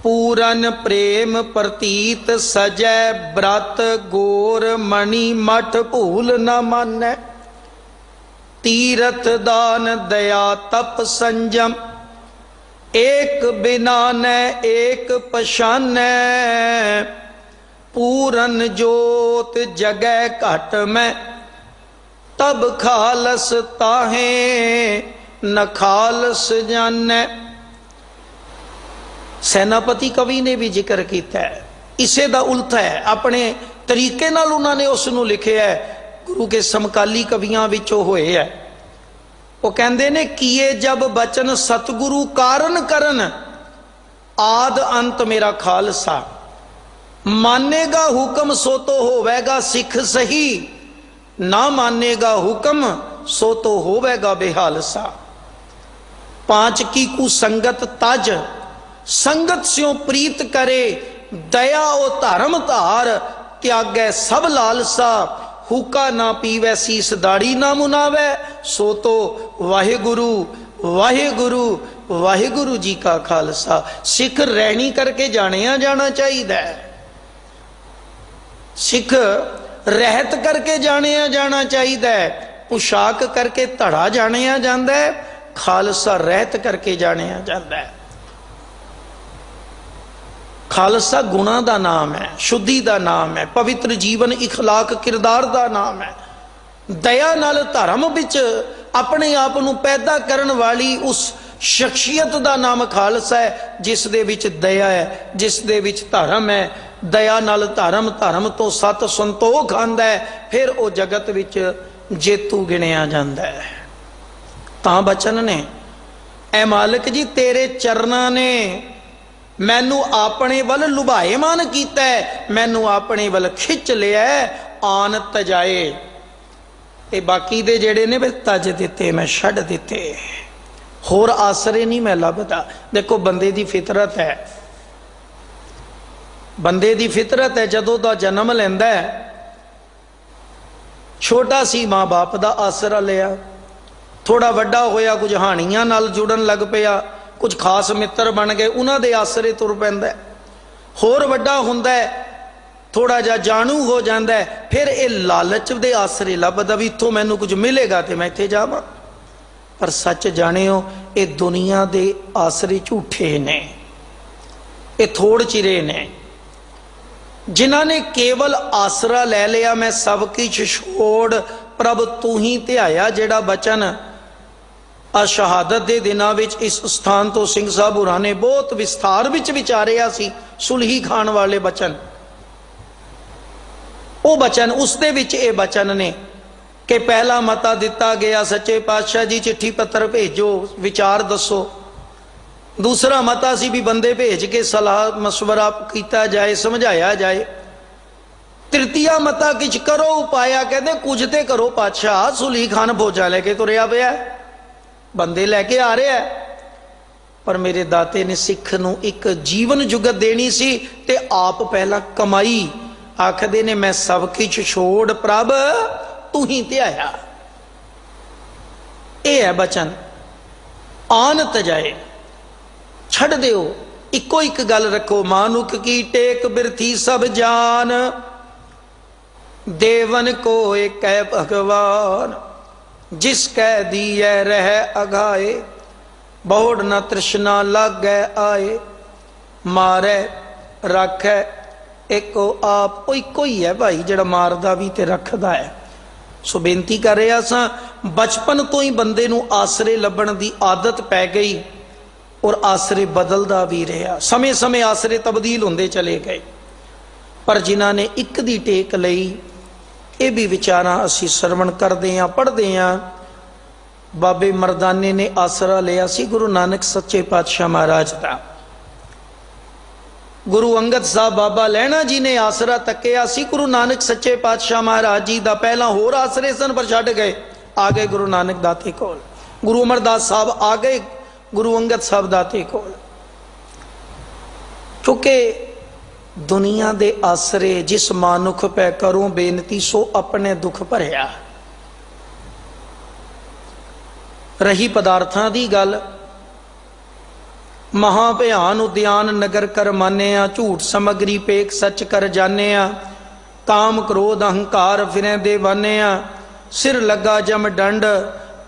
ਪੂਰਨ ਪ੍ਰੇਮ ਪ੍ਰਤੀਤ ਸਜੈ, ਬ੍ਰਤ ਗੋਰ ਮਣੀ ਮਠ ਭੂਲ ਨ ਮਾਨੈ। ਤੀਰਥ ਦਾਨ ਦਇਆ ਤਪ ਸੰਜਮ, ਏਕ ਬਿਨਾ ਨੈ ਏਕ ਪਛਾਨੈ। ਪੂਰਨ ਜੋਤ ਜਗੈ ਘਟ ਮੈਂ, ਤਬ ਖਾਲਸ ਤਾਹੇ ਨ ਖਾਲਸ ਜਾਨੈ। ਸੈਨਾਪਤੀ ਕਵੀ ਨੇ ਵੀ ਜ਼ਿਕਰ ਕੀਤਾ ਹੈ, ਇਸੇ ਦਾ ਉਲਟ ਹੈ। ਆਪਣੇ ਤਰੀਕੇ ਨਾਲ ਉਹਨਾਂ ਨੇ ਉਸ ਨੂੰ ਲਿਖਿਆ ਹੈ। ਗੁਰੂ ਕੇ ਸਮਕਾਲੀ ਕਵੀਆਂ ਵਿੱਚੋਂ ਹੋਏ ਹੈ। ਉਹ ਕਹਿੰਦੇ ਨੇ, ਕੀਏ ਜਬ ਬਚਨ ਸਤਿਗੁਰੂ ਕਾਰਨ ਕਰਨ, ਆਦ ਅੰਤ ਮੇਰਾ ਖਾਲਸਾ। ਮਾਨੇਗਾ ਹੁਕਮ ਸੋ ਤੋ ਹੋਵੇਗਾ ਸਿੱਖ ਸਹੀ, ਨਾ ਮਾਨੇਗਾ ਹੁਕਮ ਸੋ ਤੋ ਹੋਵੇਗਾ ਬੇਹਾਲਸਾ। पांच की कुसंगत तज, संगत स्यों प्रीत करे, दया ओ धर्म धार, त्यागै सब लालसा। हुक्का ना पीवै सीस दाड़ी ना मुनावै, सो तो वाहिगुरु वाहिगुरु वाहिगुरु जी का खालसा। सिख रहनी करके जानिया जाना चाहिए, सिख रहत करके जानिया जाना चाहिए, पोशाक करके धड़ा जानिया जाता है, खालसा रहत करके जानिया जाता है। खालसा गुणा का नाम है, शुद्धि का नाम है, पवित्र जीवन इखलाक किरदार का नाम है। दया नाल धर्म विच अपने आप नूं पैदा करन वाली उस शख्सियत का नाम खालसा है, जिस दे विच दया है, जिस दे विच धर्म है। दया नाल धर्म, धर्म तो सत संतोख आंदा है, फिर वो जगत विच जेतू गिणिया जांदा है। तां बचन ने, ऐ मालिक जी तेरे चरना ने मैनू अपने वल लुभाएमान कीता है, मैनू अपने वल खिच लिया है, आन तजाए। ते बाकी दे जेड़े ने तज दिते, मैं छड्ड दिते, होर आसरे नहीं मैं लभदा। देखो बंदे दी फितरत है, बंदे दी फितरत है, जदों दा जन्म लैंदा है, छोटा सी मां बाप दा आसरा लिया, थोड़ा वड्डा होया कुछ हानियां नाल जुड़न लग पिया, कुछ खास मित्र बन गए, उन्हां दे आसरे तुर पैंदा है। होर वड्डा हुंदा है, थोड़ा जा जानू हो जाता है, फिर ये लालच दे आसरे लभदा भी इत्थों मैनू कुछ मिलेगा तो मैं इत्थे जावां। पर सच जानियो, ये दुनिया दे आसरे झूठे ने, ये थोड़ चिरे ने जिन्हां ने केवल आसरा ले लिया, मैं सब किछ छोड़ प्रभ तू ही ध्याया। जिहड़ा बचन आ शहादत के दिनों में इस स्थान तो सिंह साहब होरां ने बहुत विस्तार विच विचारिया सी, सुलही खान वाले बचन, वो बचन उसदे विच ये बचन ने कि पहला मता दिता गया सच्चे पातशाह जी चिट्ठी पत्र भेजो, विचार दसो। दूसरा मता सी भी बंदे भेज के सलाह मशवरा किया जाए, समझाया जाए। तृतीया मता किछ करो उपाया, कहते कुछ ते करो पातशाह, सुलही खान फौजा लैके तुरया पिया, बंदे लैके आ रहा है। पर मेरे दाते ने सिख नूं एक जीवन जुगत देनी सी ते आप पहला कमाई। आखदे ने मैं सब किछ छोड़ प्रभ तू ही ध्याया। यह है बचन, आन तजाए छड़ दिओ, इको एक गल रखो, मानुख की टेक बिरथी सब जान, देवन को एक है भगवान, जिस कह दिए रह अघाए, बहुड़ न तृष्णा लागे आए, मारे रखे एको आप। इको ही है भाई जिहड़ा मारदा भी ते रखदा है। सो बेनती कर रहा सा, बचपन तो ही बंदे नूं आसरे लभण दी आदत पै गई और आसरे बदलदा भी रहा। समय समय आसरे तब्दील होंदे चले गए, पर जिन्हां ने एक दी टेक लई, ये भी विचारा असी सरवण करते हैं, पढ़ते हैं। बाबे मरदाने ने आसरा लिया सी गुरु नानक सच्चे पातशाह महाराज का। गुरु अंगद साहब बाबा लैणा जी ने आसरा तकिया सी गुरु नानक सच्चे पातशाह महाराज जी का। पहला होर आसरे सन पर छड्ड गए, आ गए गुरु नानक दाते कोल। गुरु अमरदास साहब आ गए गुरु अंगद साहब दाते कोल। क्योंकि दुनिया दे आसरे जिस मानुख पै करो बेनती, सो अपने दुख भरिया। रही पदार्थां दी गल, महाभयान उद्यान नगर कर मानिया, झूठ समगरी पेक सच कर जानिया, काम क्रोध अहंकार फिरें देवानिया, सिर लगा जम डंड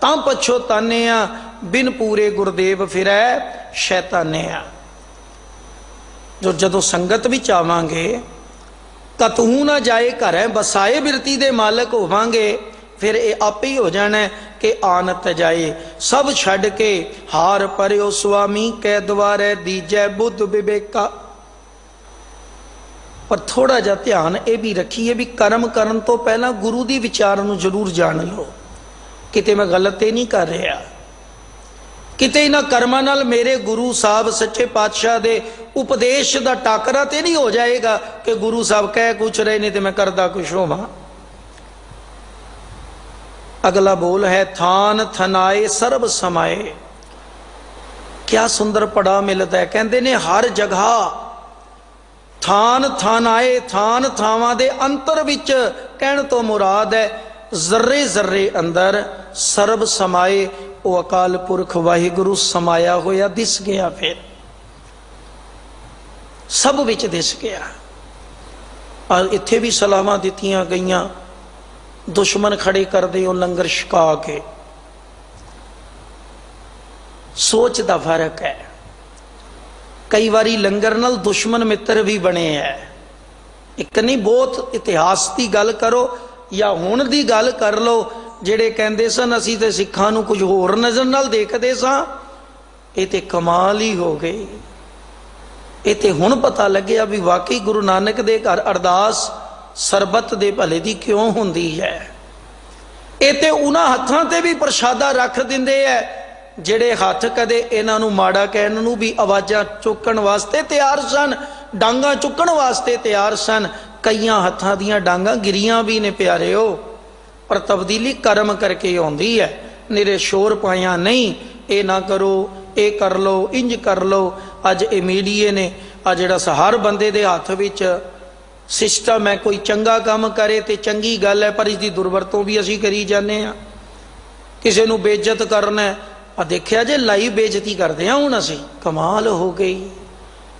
तां पछो तानिया, बिन पूरे गुरदेव फिरै शैतानिया। जो जदों संगत विच आवांगे, कतहू ना जाए घर बसाए बिरती दे मालक होवांगे, फिर ये आप ही हो जाना है कि आनत जाए। सब छड़ के हार परियो स्वामी कै द्वारे दीजै बुद्ध विवेका। पर थोड़ा जा ध्यान ये भी रखिए भी कर्म करन तो पहला गुरु दी विचार नूं जरूर जान लो, किते मैं गलत ते नहीं कर रहा, किते इन्हां कर्मां नाल मेरे गुरु साहब सच्चे पातशाह दे उपदेश दा टाकरा ते नहीं हो जाएगा कि गुरु साहब कह कुछ रहे ने ते मैं करदा कुछ होवां। अगला बोल है, थान थनाए सर्ब समाए। क्या सुंदर पड़ा मिलता है, कहते ने हर जगह थान थानाए, थान थावां दे अंतर विच कहण तो मुराद है जर्रे जर्रे अंदर सर्ब समाए। वो अकाल पुरख वाहिगुरु समाया होया दिस गया, फिर सब विच दिस गया। और इत्थे भी सलाहां दित्तियां गईयां, दुश्मन खड़े कर दे लंगर छका के। सोच का फर्क है, कई बारी लंगर नाल दुश्मन मित्र भी बने हैं। एक नहीं बहुत इतिहास की गल करो या हुण दी गल कर लो, जेड़े कहंदे सन असीं ते सिखां नूं कुछ होर नज़र नाल देखदे सां, ये ते कमाल ही हो गई। ये ते हुण पता लग्या भी वाकई गुरु नानक दे घर अरदास सरबत दे भले दी क्यों हुंदी है। ये ते उन्हां हत्थां ते भी प्रशादा रख दिंदे है जेड़े हथ कदे इन्हां नूं माड़ा कहण नूं भी आवाज़ां चुकण वास्ते तैयार सन, डांगां चुकण वास्ते तैयार सन। कईयां हत्थां दीयां डांगां गिरियां भी ने प्यारे हो, पर तब्दीली कर्म करके आउंदी है। निरे शोर पाया नहीं, ये ना करो, ये कर लो, इंज कर लो। अज ये मीडिया ने आ जिहड़ा हर बंदे दे हथ विच सिस्टम है, कोई चंगा काम करे तो चंगी गल है, पर इसकी दुरवरतों भी असी करी जाने। किसी नूं बेइज्जत करना है, देखिया जे लाइव बेइज्जती करते हैं हुण असी, कमाल हो गई।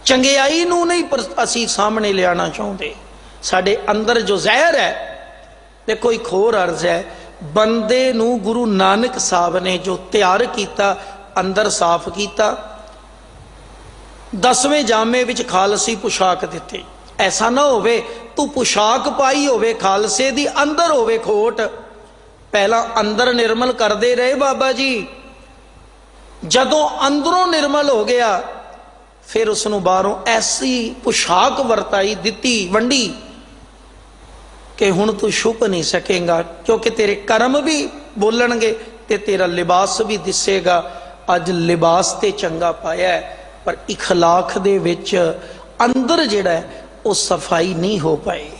चंगियाई नूं नहीं पर असी सामने लियाना चाहते। साडे अंदर जो जहर है, देखो एक होर अर्ज है, बंदे नूं गुरु नानक साहब ने जो तैयार किया, अंदर साफ किया, 10वें जामे विच खालसी पोशाक दिते। ऐसा ना होवे तू पोशाक पाई होवे खालसे दी, अंदर होवे खोट। पहला अंदर निर्मल करते रहे बाबा जी, जदों अंदरों निर्मल हो गया फिर उसनों बाहरों ऐसी पोशाक वरताई दिती वंडी कि हुण तू छुप नहीं सकेगा, क्योंकि तेरे कर्म भी बोलणगे ते तेरा लिबास भी दिसेगा। अज लिबास ते चंगा पाया है, पर इखलाक दे विच अंदर जिहड़ा है वो सफाई नहीं हो पाई।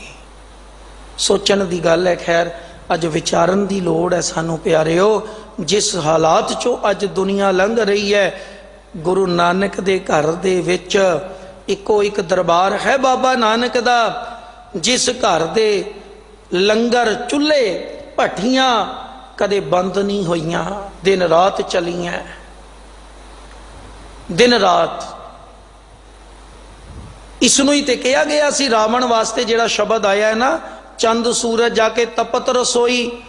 सोचण दी गल है। खैर अज विचारन दी लोड़ है सानू प्यारिओ। जिस हालात चो अज दुनिया लंघ रही है, गुरु नानक दे घर दे विच इको एक दरबार है बाबा नानक दा, जिस घर दे लंगर चुल्हे भट्ठियां कदे बंद नहीं होइयां, दिन रात चलियां, दिन रात। इसनू ही ते कहा गया सी रावण वास्ते, जिहड़ा शब्द आया है ना, चंद सूरज जाके तपत रसोई।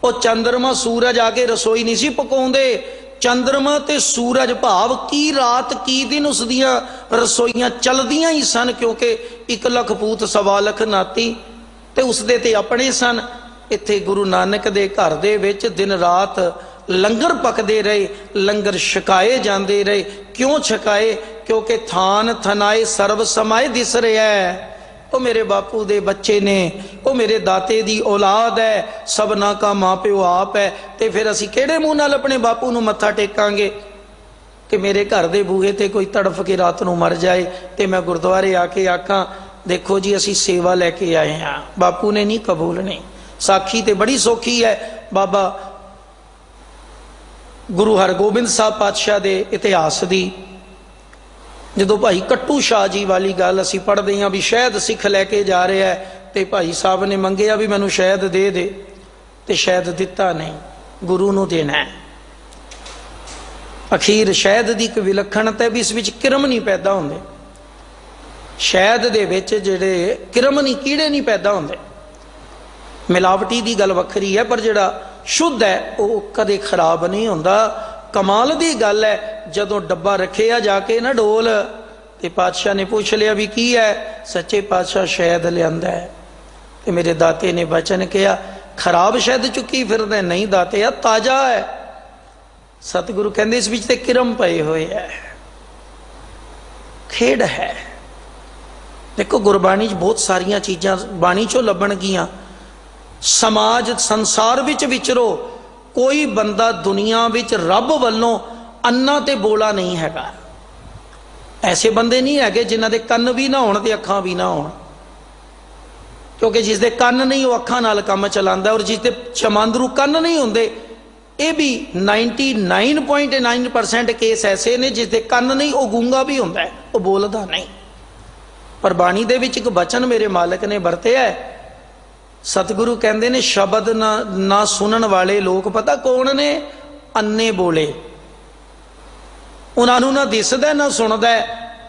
वो चंद्रमा सूरज आके रसोई नहीं सी पकाउंदे, चंद्रमा ते सूरज भाव की रात की दिन उस दियां रसोईयां चलदियां ही सन, क्योंकि 1 लख पूत 1.25 लख नाती ते उसदे ते अपने सन। इत्थे गुरु नानक दे घर दे विच दिन रात लंगर पकदे रहे, लंगर छकाए जाते रहे। क्यों छकाए? क्योंकि थान थनाए सर्व समाए दिस रहा है। वो मेरे बापू दे बच्चे ने, वो मेरे दाते दी औलाद है, सबना का माँ प्यो आप है, तो फिर असी किहड़े मूँह नाल अपने बापू नूं मत्था टेकांगे कि मेरे घर दे बूहे ते कोई तड़फ के रात नूं मर जाए तो मैं गुरुद्वारे आके आखां देखो जी असी सेवा लैके आए हाँ। बापू ने नहीं कबूलनी। साखी तो बड़ी सौखी है बाबा गुरु हरगोबिंद साहब पातशाह के इतिहास की। जो भाई कट्टू शाह जी वाली गल असी पढ़ते हैं भी शहद सिख लैके जा रहा है, तो भाई साहब ने मंगया भी मैनू शहद दे, तो शहद दिता नहीं, गुरु नूं देना है। अखीर शहद की एक विलक्षणता भी इस विच किरम नहीं पैदा होंदे। शहद दे विच जिहड़े किरम नहीं, कीड़े नहीं पैदा होंदे। मिलावटी की गल वखरी है, पर जिहड़ा शुद्ध है वो कदे खराब नहीं होंदा। कमाल की गल है, जदों डब्बा रखे आ जाके ना डोल, तो पातशाह ने पूछ लिया भी की है? सच्चे पातशाह शहद लियांदा है। तो मेरे दाते ने बचन किया, खराब शहद चुकी फिर नहीं दाते आ, ताजा है। सतगुरु कहते इस विच ते किरम पए हुए है, खेड है। देखो गुरबाणी बहुत सारिया चीज़ां बाणी चों लभणगियां। समाज संसार विच विचरो, कोई बंदा दुनिया विच रब वल्लों अन्ना ते बोला नहीं हैगा। ऐसे बंदे नहीं है जिन्हां दे कन्न भी ना होण ते अखां भी ना होण, क्योंकि जिसदे कन्न नहीं वो अखां नाल काम चलांदा, और जिसदे छमांदरू कन्न नहीं होंदे, ये भी 99.9% केस ऐसे ने जिसदे कन्न नहीं वो गूंगा भी होंदा है, वो बोलदा नहीं। पर बाणी दे विच एक बचन मेरे मालिक ने वरतिया है। सतगुरु कहते ने शब्द ना सुनन वाले लोग पता कौन ने? अन्ने बोले। उन्होंने ना दिसदा ना सुनदा है,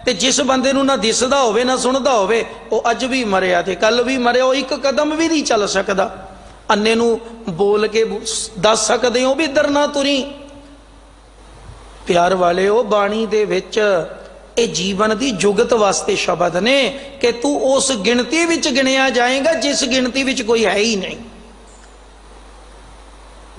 ते जिस बंदे नूं ना दिसदा होवे ना सुनदा होवे वो अज भी मरिया ते कल भी मरिया, वो एक कदम भी नहीं चल सकदा। अन्ने नूं बोल के दस सकदे हो भी इधर ना तुरी। प्यार वाले हो, बाणी दे विच ये जीवन की जुगत वास्ते शब्द ने कि तू उस गिणती विच गिणिया जाएगा जिस गिणती विच कोई है ही नहीं।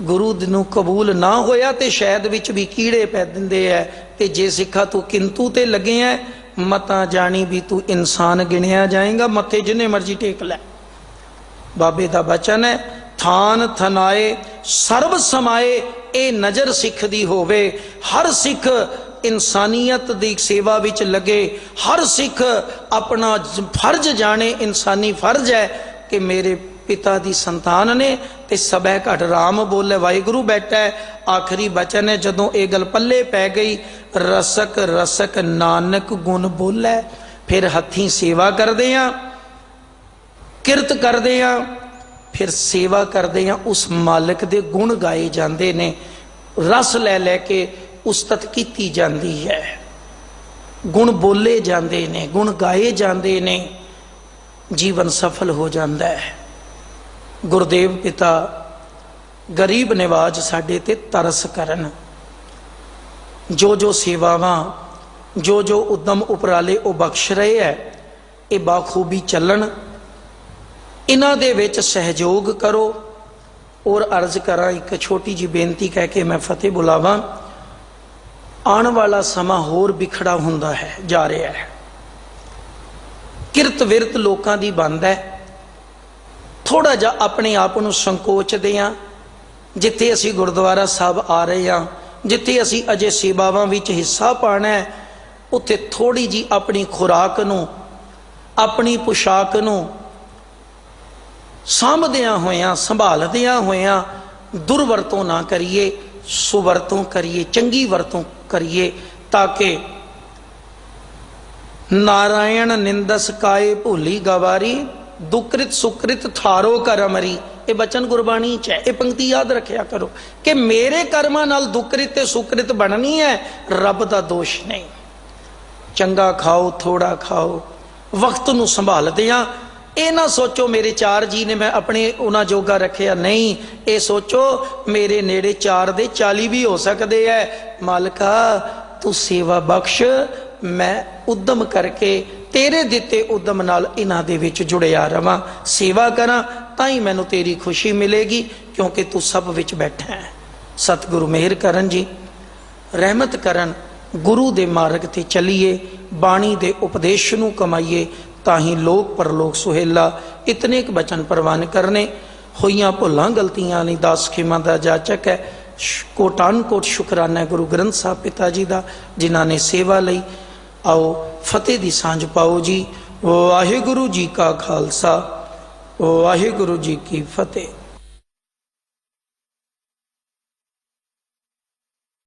गुरु नूं कबूल ना होया तो शायद विच भी कीड़े पै दिंदे है। ते जे सिखा तू किंतु ते लगे है, मता जानी भी तू इंसान गिणिया जाएगा, मत्थे जिन्ने मर्जी टेक लै। बाबे दा बचन है, थान थनाए सर्व समाए, ये नज़र सिख दी होवे। हर सिख इंसानियत की सेवा विच लगे, हर सिख अपना फर्ज जाने। इंसानी फर्ज है कि मेरे पिता की संतान ने ते सबै घट राम बोले वाहिगुरु बैठा है। आखिरी बचन है, जदों ये गल पल्ले पै गई, रसक रसक नानक गुण बोले। फिर हथी सेवा करते हैं, किरत करते हैं, फिर सेवा करते हैं, उस मालिक दे गुण गाए जाते ने, रस लै लैके उस्तत की जाती है, गुण बोले जाते ने, गुण गाए जाते ने, जीवन सफल हो जाता है। गुरुदेव पिता गरीब निवाज साडे ते तरस करन। जो जो सेवावां ਜੋ ਜੋ ਉਦਮ ਉਪਰਾਲੇ ਉਹ ਬਖਸ਼ ਰਹੇ ਹੈ, ਇਹ ਬਾਖੂਬੀ ਚੱਲਣ, ਇਹਨਾਂ ਦੇ ਵਿੱਚ ਸਹਿਯੋਗ ਕਰੋ। ਔਰ ਅਰਜ਼ ਕਰਾਂ, ਇੱਕ ਛੋਟੀ ਜੀ ਬੇਨਤੀ ਕਹਿ ਕੇ ਮੈਂ ਫਤਿਹ ਬੁਲਾਵਾਂ। ਆਉਣ ਵਾਲਾ ਸਮਾਂ ਹੋਰ ਵਿਖੜਾ ਹੁੰਦਾ ਹੈ, ਜਾ ਰਿਹਾ ਹੈ। ਕਿਰਤ ਵਿਰਤ ਲੋਕਾਂ ਦੀ ਬੰਦ ਹੈ। ਥੋੜਾ ਜਿਹਾ ਆਪਣੇ ਆਪ ਨੂੰ ਸੰਕੋਚਦੇ ਹਾਂ। ਜਿੱਥੇ ਅਸੀਂ ਗੁਰਦੁਆਰਾ ਸਾਹਿਬ ਆ ਰਹੇ ਹਾਂ, ਜਿੱਥੇ ਅਸੀਂ ਅਜੇ ਸੇਵਾਵਾਂ ਵਿੱਚ ਹਿੱਸਾ ਪਾਣਾ ਹੈ, ਉੱਥੇ ਥੋੜੀ ਜੀ ਆਪਣੀ ਖੁਰਾਕ ਨੂੰ, ਆਪਣੀ ਪੁਸ਼ਾਕ ਨੂੰ ਸਾਂਭਦਿਆਂ ਹੋਇਆਂ, ਸੰਭਾਲਦਿਆਂ ਹੋਇਆਂ ਦੁਰਵਰਤੋਂ ਨਾ ਕਰੀਏ, ਸੁਵਰਤੋਂ ਕਰੀਏ, ਚੰਗੀ ਵਰਤੋਂ ਕਰੀਏ, ਤਾਂ ਕਿ ਨਾਰਾਇਣ ਨਿੰਦਸ ਕਾਏ ਭੋਲੀ ਗਵਾਰੀ, ਦੁਕ੍ਰਿਤ ਸੁਕ੍ਰਿਤ ਥਾਰੋ ਕਰਮਰੀ। ਇਹ ਬਚਨ ਗੁਰਬਾਣੀ ਚ ਹੈ। ਇਹ ਪੰਕਤੀ ਯਾਦ ਰੱਖਿਆ ਕਰੋ ਕਿ ਮੇਰੇ ਕਰਮਾਂ ਨਾਲ ਦੁਕ੍ਰਿਤ ਤੇ ਸੁਕ੍ਰਿਤ ਬਣਨੀ ਹੈ, ਰੱਬ ਦਾ ਦੋਸ਼ ਨਹੀਂ। ਚੰਗਾ ਖਾਓ, ਥੋੜਾ ਖਾਓ, ਵਕਤ ਨੂੰ ਸੰਭਾਲਦੇ ਆ। ਇਹ ਨਾ ਸੋਚੋ ਮੇਰੇ 4 ਜੀ ਨੇ, ਮੈਂ ਆਪਣੇ ਉਹਨਾਂ ਜੋਗਾ ਰੱਖਿਆ, ਨਹੀਂ। ਇਹ ਸੋਚੋ ਮੇਰੇ ਨੇੜੇ 4 ਦੇ 40 ਵੀ ਹੋ ਸਕਦੇ ਹੈ। ਮਾਲਕਾ ਤੂੰ ਸੇਵਾ ਬਖਸ਼, ਮੈਂ ਉਦਮ ਕਰਕੇ ਤੇਰੇ ਦਿੱਤੇ ਉਦਮ ਨਾਲ ਇਹਨਾਂ ਦੇ ਵਿੱਚ ਜੁੜਿਆ ਰਵਾਂ, ਸੇਵਾ ਕਰਾਂ, ਤਾਂ ਹੀ ਮੈਨੂੰ ਤੇਰੀ ਖੁਸ਼ੀ ਮਿਲੇਗੀ, ਕਿਉਂਕਿ ਤੂੰ ਸਭ ਵਿੱਚ ਬੈਠਾ ਹੈ। ਸਤਿਗੁਰੂ ਮਿਹਰ ਕਰਨ ਜੀ, ਰਹਿਮਤ ਕਰਨ, ਗੁਰੂ ਦੇ ਮਾਰਗ ਤੇ ਚੱਲੀਏ, ਬਾਣੀ ਦੇ ਉਪਦੇਸ਼ ਨੂੰ ਕਮਾਈਏ, ਤਾਂ ਹੀ ਲੋਕ ਪਰਲੋਕ ਸੁਹੇਲਾ। ਇਤਨੇ ਕੁ ਬਚਨ ਪ੍ਰਵਾਨ ਕਰਨੇ। ਹੋਈਆਂ ਭੁੱਲਾਂ ਗਲਤੀਆਂ ਲਈ ਦਾਸ ਖਿਮਾ ਦਾ ਜਾਚਕ ਹੈ। ਕੋਟਾਨ ਕੋਟ ਸ਼ੁਕਰਾਨਾ ਗੁਰੂ ਗ੍ਰੰਥ ਸਾਹਿਬ ਪਿਤਾ ਜੀ ਦਾ, ਜਿਨ੍ਹਾਂ ਨੇ ਸੇਵਾ ਲਈ। ਆਓ ਫਤਿਹ ਦੀ ਸਾਂਝ ਪਾਓ ਜੀ। ਵਾਹਿਗੁਰੂ ਜੀ ਕਾ ਖਾਲਸਾ, ਵਾਹਿਗੁਰੂ ਜੀ ਕੀ ਫਤਿਹ।